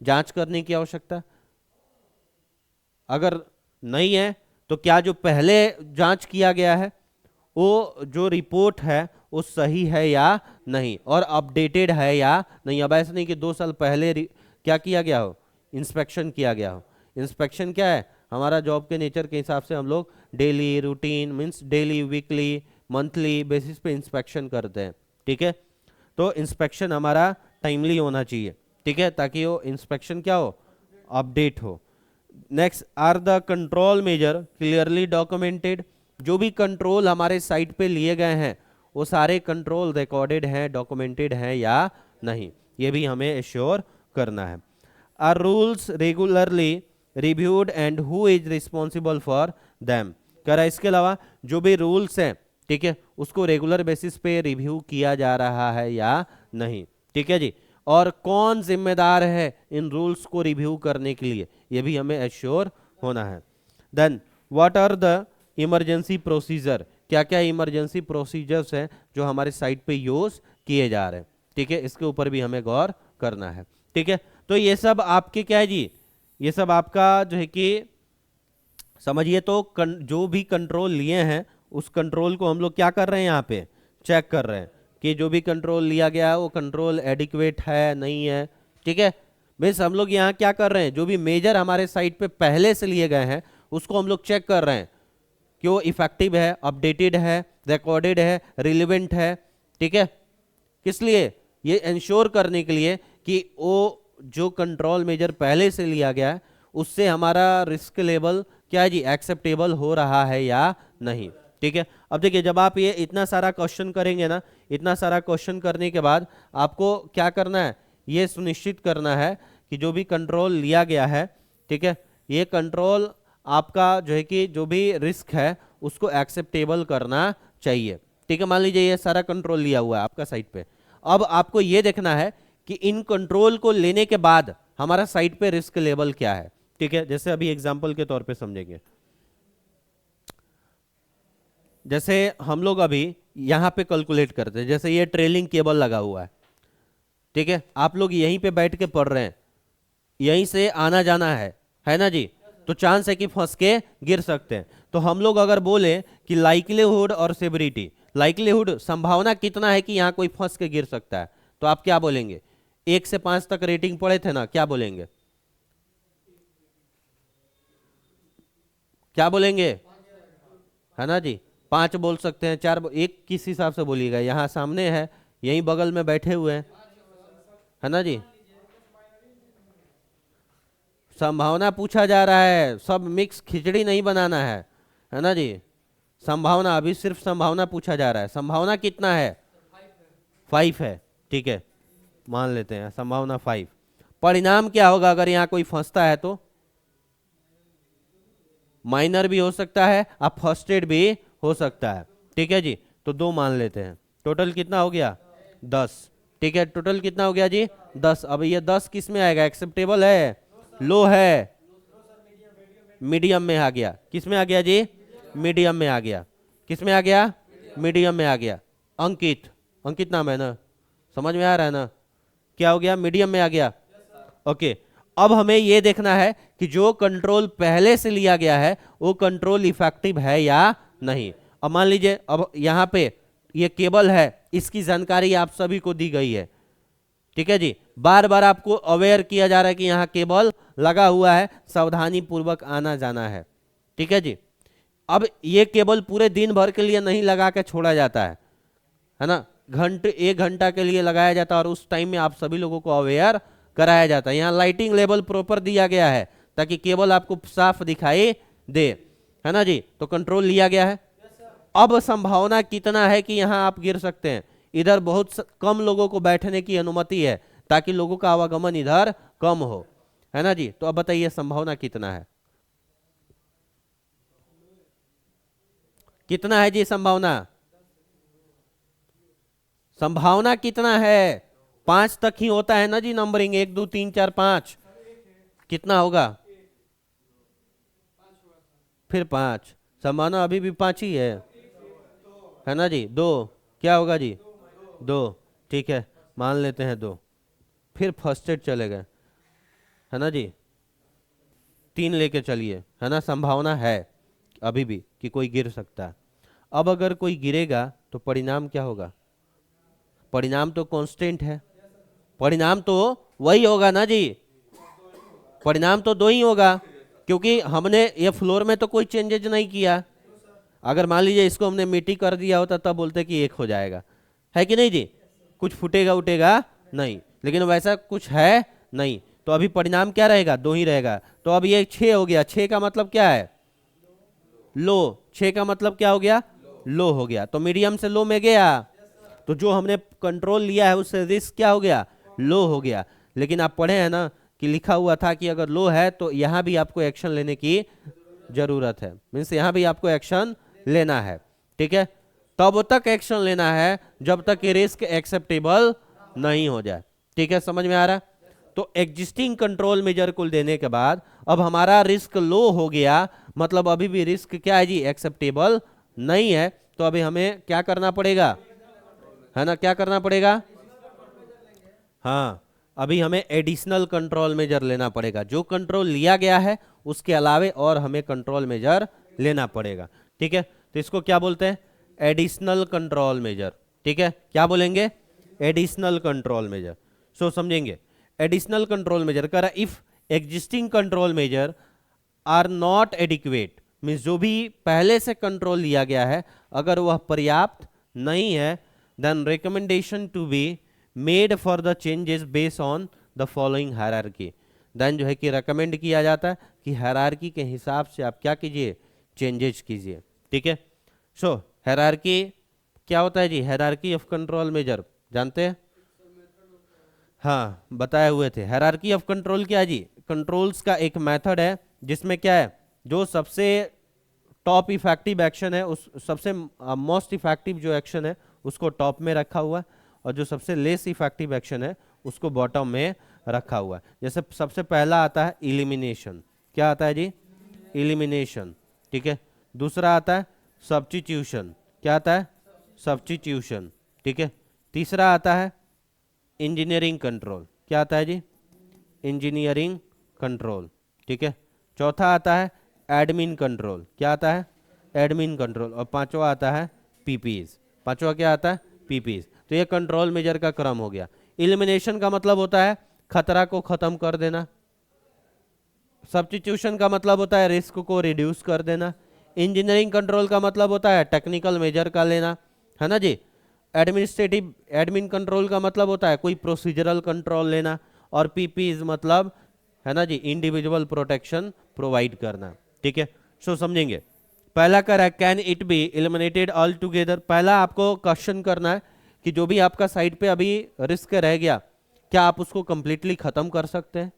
जांच करने की आवश्यकता। अगर नहीं है तो क्या जो पहले जांच किया गया है वो जो रिपोर्ट है वो सही है या नहीं और अपडेटेड है या नहीं। अब ऐसा नहीं कि 2 साल पहले क्या किया गया हो, इंस्पेक्शन किया गया हो। इंस्पेक्शन क्या है, हमारा जॉब के नेचर के हिसाब से हम लोग daily routine means daily, weekly, monthly basis पे इंस्पेक्शन करते हैं, ठीक है। तो इंस्पेक्शन हमारा टाइमली होना चाहिए, ठीक है, ताकि वो इंस्पेक्शन क्या हो, अपडेट हो। Next, are the control measure clearly documented, जो भी कंट्रोल हमारे साइट पे लिए गए हैं वो सारे कंट्रोल रिकॉर्डेड हैं, डॉक्यूमेंटेड हैं या नहीं, ये भी हमें एश्योर करना है। Are rules regularly reviewed and who is responsible for them, कह रहा है इसके अलावा जो भी रूल्स हैं, ठीक है, उसको रेगुलर बेसिस पे रिव्यू किया जा रहा है या नहीं, ठीक है जी, और कौन जिम्मेदार है इन रूल्स को रिव्यू करने के लिए, ये भी हमें एश्योर होना है। Then what are the emergency procedure, क्या क्या इमरजेंसी प्रोसीजर्स हैं जो हमारे साइट पे यूज किए जा रहे हैं, ठीक है, इसके ऊपर भी हमें गौर करना है, ठीक है। तो ये सब आपके क्या है जी, ये सब आपका जो है कि समझिए तो जो भी कंट्रोल लिए हैं उस कंट्रोल को हम लोग क्या कर रहे हैं, यहाँ पे चेक कर रहे हैं कि जो भी कंट्रोल लिया गया है वो कंट्रोल एडिक्वेट है नहीं है, ठीक है, मीन्स हम लोग यहाँ क्या कर रहे हैं, जो भी मेजर हमारे साइट पे पहले से लिए गए हैं उसको हम लोग चेक कर रहे हैं कि वो इफेक्टिव है, अपडेटेड है, रिकॉर्डेड है, रिलेवेंट है। ठीक है, किस लिए, ये इंश्योर करने के लिए कि वो जो कंट्रोल मेजर पहले से लिया गया है उससे हमारा रिस्क लेवल क्या है जी, एक्सेप्टेबल हो रहा है या नहीं। ठीक है, अब देखिए जब आप ये इतना सारा क्वेश्चन करेंगे ना, इतना सारा क्वेश्चन करने के बाद आपको क्या करना है, ये सुनिश्चित करना है कि जो भी कंट्रोल लिया गया है, ठीक है, ये कंट्रोल आपका जो है कि जो भी रिस्क है उसको एक्सेप्टेबल करना चाहिए। ठीक है, मान लीजिए ये सारा कंट्रोल लिया हुआ है आपका साइट पे, अब आपको ये देखना है कि इन कंट्रोल को लेने के बाद हमारा साइट पे रिस्क लेवल क्या है। ठीक है, जैसे अभी एग्जांपल के तौर पे समझेंगे, जैसे हम लोग अभी यहां पे कैलकुलेट करते हैं, जैसे ये ट्रेलिंग केबल लगा हुआ है, ठीक है, आप लोग यहीं पे बैठ के पढ़ रहे हैं, यहीं से आना जाना है ना जी, तो चांस है कि फंस के गिर सकते हैं। तो हम लोग अगर बोले कि लाइक्लीहुड और सेवरिटी, लाइक्लीहुड संभावना कितना है कि यहाँ कोई फंस के गिर सकता है, तो आप क्या बोलेंगे, 1 से 5 तक रेटिंग पढ़े थे ना, क्या बोलेंगे, क्या बोलेंगे, है ना जी, 5 बोल सकते हैं, 4, एक किस हिसाब से बोलिएगा, यहाँ सामने है, यहीं बगल में बैठे हुए हैं, है ना जी, संभावना पूछा जा रहा है, सब मिक्स खिचड़ी नहीं बनाना है ना जी, संभावना, अभी सिर्फ संभावना पूछा जा रहा है। संभावना कितना है, 5 है। ठीक है, मान लेते हैं संभावना 5। परिणाम क्या होगा अगर यहाँ कोई फंसता है, तो माइनर भी हो सकता है, अब फर्स्ट एड भी हो सकता है। ठीक है जी, तो 2 मान लेते हैं, टोटल कितना हो गया, 10। ठीक है, टोटल कितना हो गया जी, 10। अब ये 10 किस में आएगा, एक्सेप्टेबल है, लो है, मीडियम में आ गया, किस में आ गया जी, मीडियम में आ गया, किस में आ गया, मीडियम में आ गया। अंकित, अंकित नाम है ना, समझ में आ रहा है ना, क्या हो गया, मीडियम में आ गया। ओके, अब हमें यह देखना है कि जो कंट्रोल पहले से लिया गया है वो कंट्रोल इफेक्टिव है या नहीं। अब मान लीजिए अब यहां पे ये केबल है, इसकी जानकारी आप सभी को दी गई है, ठीक है जी, बार बार आपको अवेयर किया जा रहा है कि यहाँ केबल लगा हुआ है, सावधानी पूर्वक आना जाना है। ठीक है जी, अब ये केबल पूरे दिन भर के लिए नहीं लगा के छोड़ा जाता है ना, 1 घंटा के लिए लगाया जाता है और उस टाइम में आप सभी लोगों को अवेयर कराया जाता है। यहाँ लाइटिंग लेवल प्रॉपर दिया गया है ताकि केबल आपको साफ दिखाई दे, है ना जी, तो कंट्रोल लिया गया है। अब संभावना कितना है कि यहाँ आप गिर सकते हैं, इधर बहुत कम लोगों को बैठने की अनुमति है ताकि लोगों का आवागमन इधर कम हो, है ना जी, तो अब बताइए संभावना कितना है, कितना है जी संभावना, संभावना कितना है, 5 तक ही होता है ना जी नंबरिंग, 1 2 3 4 5, कितना होगा, फिर 5, संभावना अभी भी 5 ही है ना जी, 2, क्या होगा जी, 2। ठीक है, मान लेते हैं 2, फिर फर्स्ट एड चले गए, है ना जी, 3 लेके चलिए, है ना, संभावना है अभी भी कि कोई गिर सकता है। अब अगर कोई गिरेगा तो परिणाम क्या होगा, परिणाम तो कांस्टेंट है, परिणाम तो वही होगा ना जी, परिणाम तो 2 ही होगा, क्योंकि हमने ये फ्लोर में तो कोई चेंजेज नहीं किया। अगर मान लीजिए इसको हमने मिट्टी कर दिया होता तब बोलते कि 1 हो जाएगा, है कि नहीं जी, कुछ फूटेगा उठेगा नहीं, लेकिन वैसा कुछ है नहीं, तो अभी परिणाम क्या रहेगा, 2 ही रहेगा। तो अब ये 6 हो गया, 6 का मतलब क्या है, लो, 6 का मतलब क्या हो गया, लो हो गया, तो मीडियम से लो में गया, तो जो हमने कंट्रोल लिया है उससे रिस्क क्या हो गया, लो हो गया। लेकिन आप पढ़े हैं ना कि लिखा हुआ था कि अगर लो है तो यहां भी आपको एक्शन लेने की जरूरत है, मीन्स यहां भी आपको एक्शन लेना है। ठीक है, तब तक एक्शन लेना है जब तक ये रिस्क एक्सेप्टेबल नहीं हो जाए। ठीक है, समझ में आ रहा, तो एग्जिस्टिंग कंट्रोल मेजर को देने के बाद अब हमारा रिस्क लो हो गया, मतलब अभी भी रिस्क क्या है जी, एक्सेप्टेबल नहीं है, तो अभी हमें क्या करना पड़ेगा, है ना, क्या करना पड़ेगा, हाँ, अभी हमें एडिशनल कंट्रोल मेजर लेना पड़ेगा, जो कंट्रोल लिया गया है उसके अलावे और हमें कंट्रोल मेजर लेना पड़ेगा। ठीक है, तो इसको क्या बोलते हैं, एडिशनल कंट्रोल मेजर। ठीक है, क्या बोलेंगे, एडिशनल कंट्रोल मेजर। सो समझेंगे, एडिशनल कंट्रोल मेजर कह रहा है if existing control measure are not adequate, means जो भी पहले से कंट्रोल लिया गया है अगर वह पर्याप्त नहीं है, then recommendation to be made for the changes based on the following hierarchy, then जो है कि रेकमेंड किया जाता है कि हायरार्की के हिसाब से आप क्या कीजिए, चेंजेस कीजिए। ठीक है, सो हायरार्की क्या होता है जी, हायरार्की ऑफ कंट्रोल मेजर जानते हैं, हाँ बताए हुए थे। हायरार्की ऑफ कंट्रोल क्या है जी, कंट्रोल्स का एक मेथड है जिसमें क्या है, जो सबसे टॉप इफेक्टिव एक्शन है उस सबसे मोस्ट इफेक्टिव जो एक्शन है उसको टॉप में रखा हुआ है, और जो सबसे लेस इफेक्टिव एक्शन है उसको बॉटम में रखा हुआ है। जैसे सबसे पहला आता है इलिमिनेशन, क्या आता है जी, इलिमिनेशन। ठीक है, दूसरा आता है सब्स्टिट्यूशन, क्या आता है, सब्स्टिट्यूशन। ठीक है, तीसरा आता है इंजीनियरिंग कंट्रोल, क्या आता है जी, इंजीनियरिंग कंट्रोल। ठीक है, चौथा आता है एडमिन कंट्रोल, क्या आता है, एडमिन कंट्रोल, और पांचवा आता है पीपीज। पांचवा क्या आता है, पीपीज। तो ये कंट्रोल मेजर का क्रम हो गया। इलिमिनेशन का मतलब होता है खतरा को खत्म कर देना, सब्स्टिट्यूशन का मतलब होता है रिस्क को रिड्यूस कर देना, इंजीनियरिंग कंट्रोल का मतलब होता है टेक्निकल मेजर का लेना, है ना जी, एडमिनिस्ट्रेटिव एडमिन कंट्रोल का मतलब होता है कोई प्रोसीजरल कंट्रोल लेना, और पीपीज मतलब है ना जी इंडिविजुअल प्रोटेक्शन प्रोवाइड करना। ठीक है, सो समझेंगे। पहला कर है can it be eliminated all together, पहला आपको क्वेश्चन करना है कि जो भी आपका साइड पे अभी रिस्क रह गया क्या आप उसको कंप्लीटली खत्म कर सकते हैं,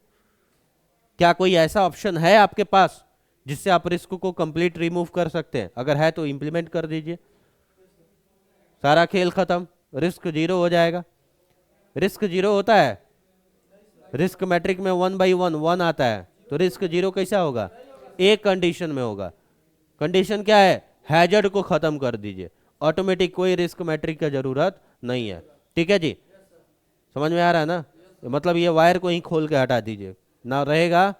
क्या कोई ऐसा ऑप्शन है आपके पास जिससे आप रिस्क को कंप्लीट रिमूव कर सकते हैं, अगर है तो इंप्लीमेंट कर दीजिए, सारा खेल खत्म, रिस्क जीरो हो जाएगा। रिस्क जीरो होता है, रिस्क मैट्रिक में 1/1 आता है, तो रिस्क जीरो कैसा होगा, एक कंडीशन में होगा। कंडीशन क्या है, हैजर्ड को खत्म कर दीजिए, ऑटोमेटिक कोई रिस्क मैट्रिक का जरूरत नहीं है। ठीक है जी, समझ में आ रहा है ना, मतलब ये वायर को ही खोल के हटा दीजिए, ना रहेगा,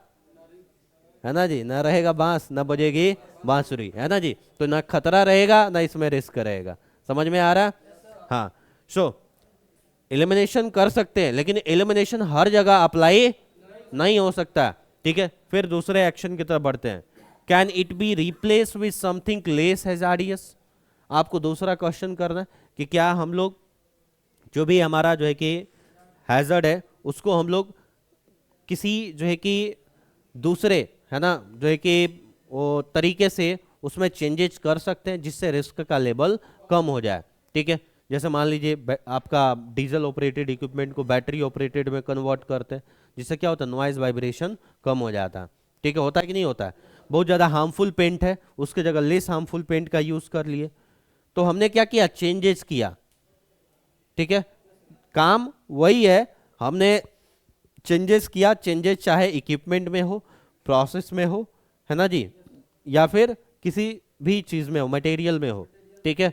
है ना जी, ना रहेगा बांस, ना बजेगी बांसुरी, है ना जी, तो ना खतरा रहेगा ना इसमें रिस्क रहेगा। समझ में आ रहा, हाँ। सो एलिमिनेशन कर सकते हैं लेकिन एलिमिनेशन हर जगह अप्लाई नहीं हो सकता। ठीक है, फिर दूसरे एक्शन की तरफ बढ़ते हैं। Can it be replace with something less hazardous, आपको दूसरा क्वेश्चन करना है कि क्या हम लोग जो भी हमारा जो है कि हैजर्ड है उसको हम लोग किसी जो है कि दूसरे है ना जो है कि वो तरीके से उसमें चेंजेस कर सकते हैं जिससे रिस्क का लेवल कम हो जाए। ठीक है, जैसे मान लीजिए आपका डीजल ऑपरेटेड इक्विपमेंट को बैटरी ऑपरेटेड में कन्वर्ट करते हैं, जिससे क्या होता है, नॉइज वाइब्रेशन कम हो जाता है। ठीक है, होता है कि नहीं होता है, बहुत ज़्यादा हार्मफुल पेंट है उसके जगह लेस हार्मफुल पेंट का यूज़ कर लिए, तो हमने क्या किया, चेंजेस किया। ठीक है, काम वही है, हमने चेंजेस किया, चेंजेस चाहे इक्विपमेंट में हो, प्रोसेस में हो, है ना जी, या फिर किसी भी चीज में हो, मटेरियल में हो। ठीक है,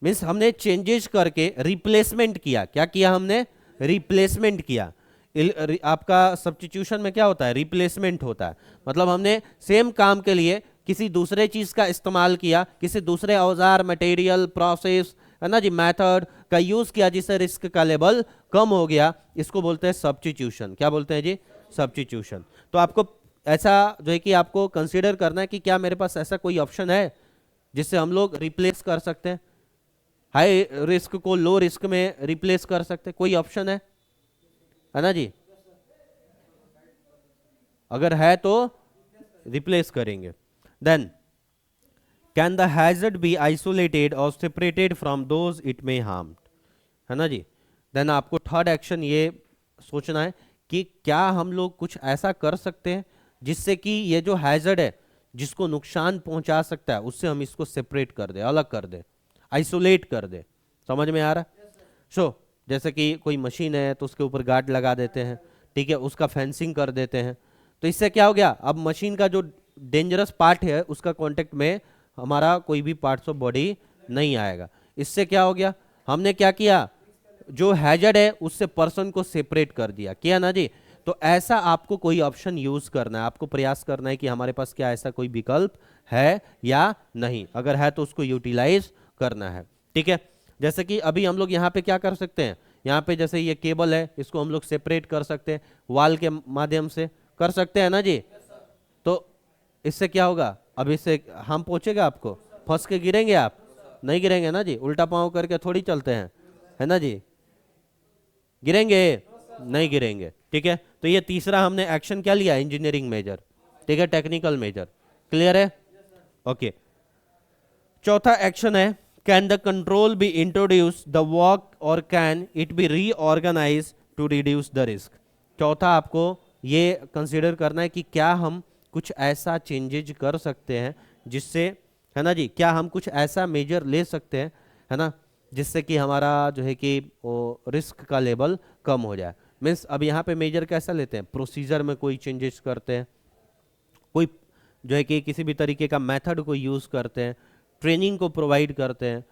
मीन्स हमने चेंजेस करके रिप्लेसमेंट किया। क्या किया हमने, रिप्लेसमेंट किया। आपका सब्स्टिट्यूशन में क्या होता है, रिप्लेसमेंट होता है, मतलब हमने सेम काम के लिए किसी दूसरे चीज का इस्तेमाल किया, किसी दूसरे औजार, मटेरियल, प्रोसेस, है ना जी, मेथड का यूज किया जिससे रिस्क का लेवल कम हो गया, इसको बोलते हैं सब्स्टिट्यूशन। क्या बोलते हैं जी, सब्स्टिट्यूशन। तो आपको ऐसा जो है कि आपको कंसीडर करना है कि क्या मेरे पास ऐसा कोई ऑप्शन है जिससे हम लोग रिप्लेस कर सकते हैं, हाई रिस्क को लो रिस्क में रिप्लेस कर सकते हैं, कोई ऑप्शन है ना जी, अगर है तो रिप्लेस करेंगे। Then can the hazard be isolated और separated from those it may harm, है ना जी। देन आपको थर्ड एक्शन ये सोचना है कि क्या हम लोग कुछ ऐसा कर सकते हैं जिससे कि ये जो हैजर्ड है जिसको नुकसान पहुंचा सकता है उससे हम इसको सेपरेट कर दे, अलग कर दे, आइसोलेट कर दे। समझ में आ रहा है। सो जैसे कि कोई मशीन है तो उसके ऊपर गार्ड लगा देते हैं, ठीक है, उसका फेंसिंग कर देते हैं, तो इससे क्या हो गया, अब मशीन का जो डेंजरस पार्ट है उसका कांटेक्ट में हमारा कोई भी पार्ट्स ऑफ बॉडी नहीं आएगा। इससे क्या हो गया, हमने क्या किया, जो हैजर्ड है उससे पर्सन को सेपरेट कर दिया, किया ना जी। तो ऐसा आपको कोई ऑप्शन यूज करना है, आपको प्रयास करना है कि हमारे पास क्या ऐसा कोई विकल्प है या नहीं, अगर है तो उसको यूटिलाइज करना है। ठीक है, जैसे कि अभी हम लोग यहाँ पे क्या कर सकते हैं, यहाँ पे जैसे ये केबल है, इसको हम लोग सेपरेट कर सकते हैं वाल के माध्यम से, कर सकते हैं ना जी। तो इससे क्या होगा, अब इससे हम पहुंचेगा, आपको फंस के गिरेंगे आप, नहीं गिरेंगे ना जी, उल्टा पाँव करके थोड़ी चलते हैं, है ना जी, गिरेंगे, नहीं गिरेंगे, ठीक है। तो ये तीसरा हमने एक्शन क्या लिया, इंजीनियरिंग मेजर, ठीक है, टेक्निकल मेजर, क्लियर है, ओके। चौथा एक्शन है, can the control be introduce the work और can it be reorganise to reduce the risk. चौथा आपको ये कंसीडर करना है कि क्या हम कुछ ऐसा चेंजेज कर सकते हैं जिससे, है ना जी, क्या हम कुछ ऐसा मेजर ले सकते हैं, है ना, जिससे कि हमारा जो है कि वो रिस्क का लेवल कम हो जाए। मीन्स अब यहाँ पे मेजर कैसा लेते हैं, प्रोसीजर में कोई चेंजेस करते हैं, कोई जो है कि किसी भी तरीके का मेथड को यूज़ करते हैं, ट्रेनिंग को प्रोवाइड करते हैं,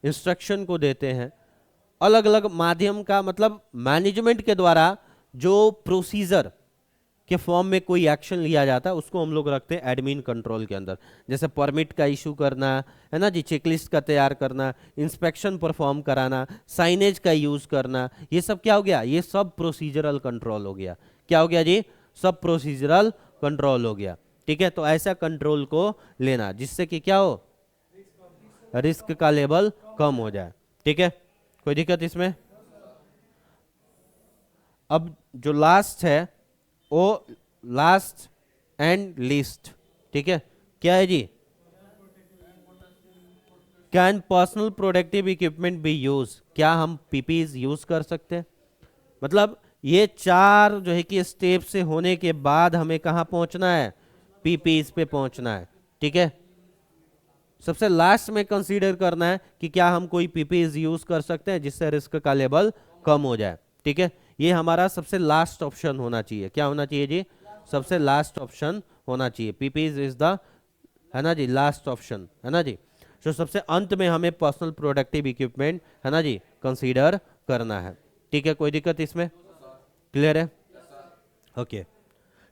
इंस्ट्रक्शन को देते हैं, अलग अलग माध्यम का, मतलब मैनेजमेंट के द्वारा जो प्रोसीजर के फॉर्म में कोई एक्शन लिया जाता है उसको हम लोग रखते हैं एडमिन कंट्रोल के अंदर। जैसे परमिट का इशू करना, है ना जी, चेकलिस्ट का तैयार करना, इंस्पेक्शन परफॉर्म कराना, साइनेज का यूज करना, ये सब क्या हो गया, ये सब प्रोसीजरल कंट्रोल हो गया। क्या हो गया जी, सब प्रोसीजरल कंट्रोल हो गया, ठीक है। तो ऐसा कंट्रोल को लेना जिससे कि क्या हो, रिस्क का लेवल कम हो जाए, ठीक है, कोई दिक्कत इसमें। अब जो लास्ट है वो लास्ट एंड लीस्ट, ठीक है, क्या है जी, can personal productive equipment be use, क्या हम पीपीज यूज कर सकते हैं। मतलब ये चार जो है कि स्टेप से होने के बाद हमें कहां पहुंचना है, पीपीज पे पहुंचना है, ठीक है। सबसे लास्ट में कंसीडर करना है कि क्या हम कोई पीपीज यूज कर सकते हैं जिससे रिस्क का लेवल कम हो जाए, ठीक है। ये हमारा सबसे लास्ट ऑप्शन होना चाहिए, क्या होना चाहिए जी, सबसे लास्ट ऑप्शन होना चाहिए, पीपीज इज द, है ना जी, लास्ट ऑप्शन, है ना जी। तो सबसे अंत में हमें पर्सनल प्रोडक्टिव इक्विपमेंट, है ना जी, कंसीडर करना है, ठीक है, कोई दिक्कत इसमें, क्लियर है, ओके।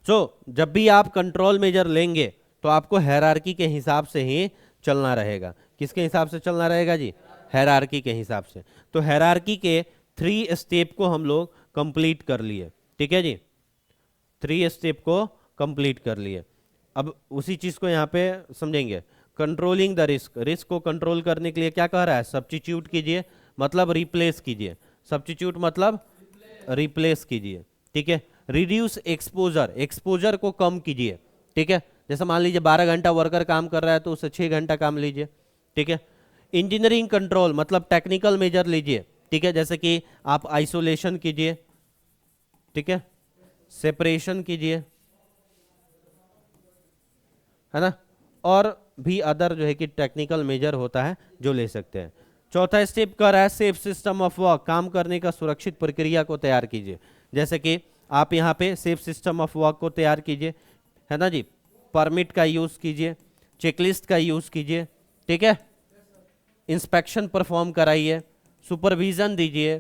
सो जब भी आप कंट्रोल मेजर लेंगे तो आपको हायरार्की के हिसाब से ही चलना रहेगा। किसके हिसाब से चलना रहेगा जी, हायरार्की के हिसाब से। तो हायरार्की के 3 स्टेप को हम लोग कंप्लीट कर लिए, ठीक है जी, 3 स्टेप को कंप्लीट कर लिए। अब उसी चीज को यहाँ पे समझेंगे, कंट्रोलिंग द रिस्क, रिस्क को कंट्रोल करने के लिए क्या कह रहा है, सब्स्टिट्यूट कीजिए, मतलब रिप्लेस कीजिए, सब्स्टिट्यूट मतलब रिप्लेस कीजिए, ठीक है। रिड्यूस एक्सपोजर, एक्सपोजर को कम कीजिए, ठीक है। जैसे मान लीजिए 12 घंटा वर्कर काम कर रहा है तो उससे 6 घंटा काम लीजिए, ठीक है। इंजीनियरिंग कंट्रोल मतलब टेक्निकल मेजर लीजिए, ठीक है, जैसे कि आप आइसोलेशन कीजिए, ठीक है, सेपरेशन कीजिए, है ना, और भी अदर जो है कि टेक्निकल मेजर होता है जो ले सकते हैं। चौथा स्टेप कर रहा है सेफ सिस्टम ऑफ वर्क, काम करने का सुरक्षित प्रक्रिया को तैयार कीजिए, जैसे कि आप यहाँ पे सेफ सिस्टम ऑफ वर्क को तैयार कीजिए, है ना जी, परमिट का यूज कीजिए, चेकलिस्ट का यूज कीजिए, ठीक है, इंस्पेक्शन परफॉर्म कराइए, सुपरविजन दीजिए,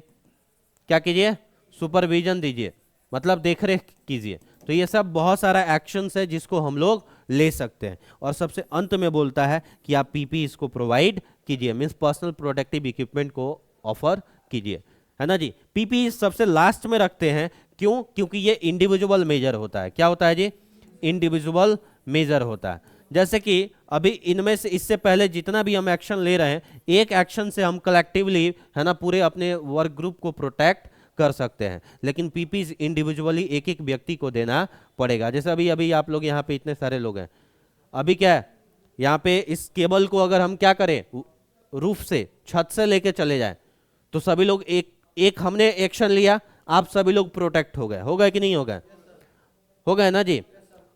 क्या कीजिए, सुपरविजन दीजिए, मतलब देखरेख कीजिए। तो ये सब बहुत सारा एक्शंस है जिसको हम लोग ले सकते हैं। और सबसे अंत में बोलता है कि आप पीपी इसको प्रोवाइड कीजिए, मींस पर्सनल प्रोटेक्टिव इक्विपमेंट को ऑफर कीजिए, है ना जी। पीपी सबसे लास्ट में रखते हैं, क्यों, क्योंकि ये इंडिविजुअल मेजर होता है। क्या होता है जी, इंडिविजुअल मेजर होता है। जैसे कि अभी इनमें से इससे पहले जितना भी हम एक्शन ले रहे हैं, एक एक्शन से हम कलेक्टिवली, है ना, पूरे अपने वर्क ग्रुप को प्रोटेक्ट कर सकते हैं, लेकिन पीपीज इंडिविजुअली एक एक व्यक्ति को देना पड़ेगा। जैसे अभी अभी आप लोग यहाँ पे इतने सारे लोग हैं, अभी क्या है, यहाँ पे इस केबल को अगर हम क्या करें, रूफ से, छत से लेके चले जाएं, तो सभी लोग एक हमने एक्शन लिया, आप सभी लोग प्रोटेक्ट हो गए कि नहीं हो गए, हो गए ना जी।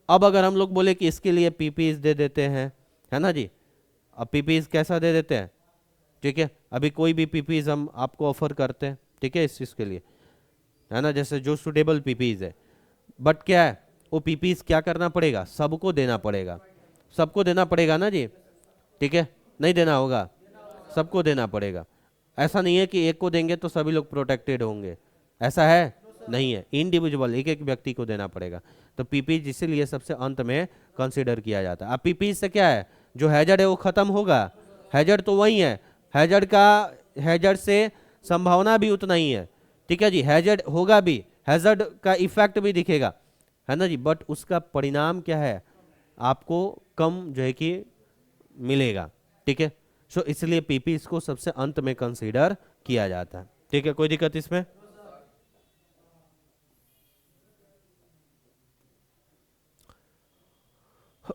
अब अगर हम लोग बोले कि इसके लिए पीपीज दे देते हैं, है ना जी, अब पीपीज कैसा दे देते हैं, ठीक है, अभी कोई भी पीपीज हम आपको ऑफर करते हैं, ठीक है, इस चीज के लिए, है ना, जैसे जो सुटेबल पीपीज है, बट क्या है, वो पीपीज क्या करना पड़ेगा, सबको देना पड़ेगा, सबको देना पड़ेगा ना जी, ठीक है, नहीं देना होगा, सबको देना पड़ेगा। ऐसा नहीं है कि एक को देंगे तो सभी लोग प्रोटेक्टेड होंगे, ऐसा है नहीं है, इंडिविजुअल एक एक व्यक्ति को देना पड़ेगा। तो पीपीज इसीलिए सबसे अंत में कंसीडर किया जाता है। अब पीपीज से क्या है, जो हैजर्ड है वो खत्म होगा, हैजर्ड तो वही है, हैजर्ड से संभावना भी उतना ही है, ठीक है जी, हैजर्ड होगा भी, हैजर्ड का इफेक्ट भी दिखेगा, है ना जी, बट उसका परिणाम क्या है, आपको कम जो है कि मिलेगा। ठीक है, सो इसलिए पीपी इसको सबसे अंत में कंसीडर किया जाता है। ठीक है, कोई दिक्कत इसमें?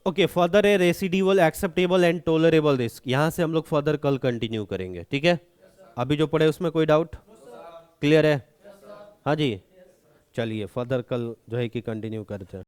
Okay, further A residual acceptable and tolerable risk, यहां से हम लोग फर्दर कल कंटिन्यू करेंगे। ठीक है, अभी जो पढ़े उसमें कोई डाउट? क्लियर है? हाँ जी, चलिए फर्दर कल जो है कि कंटिन्यू करते हैं।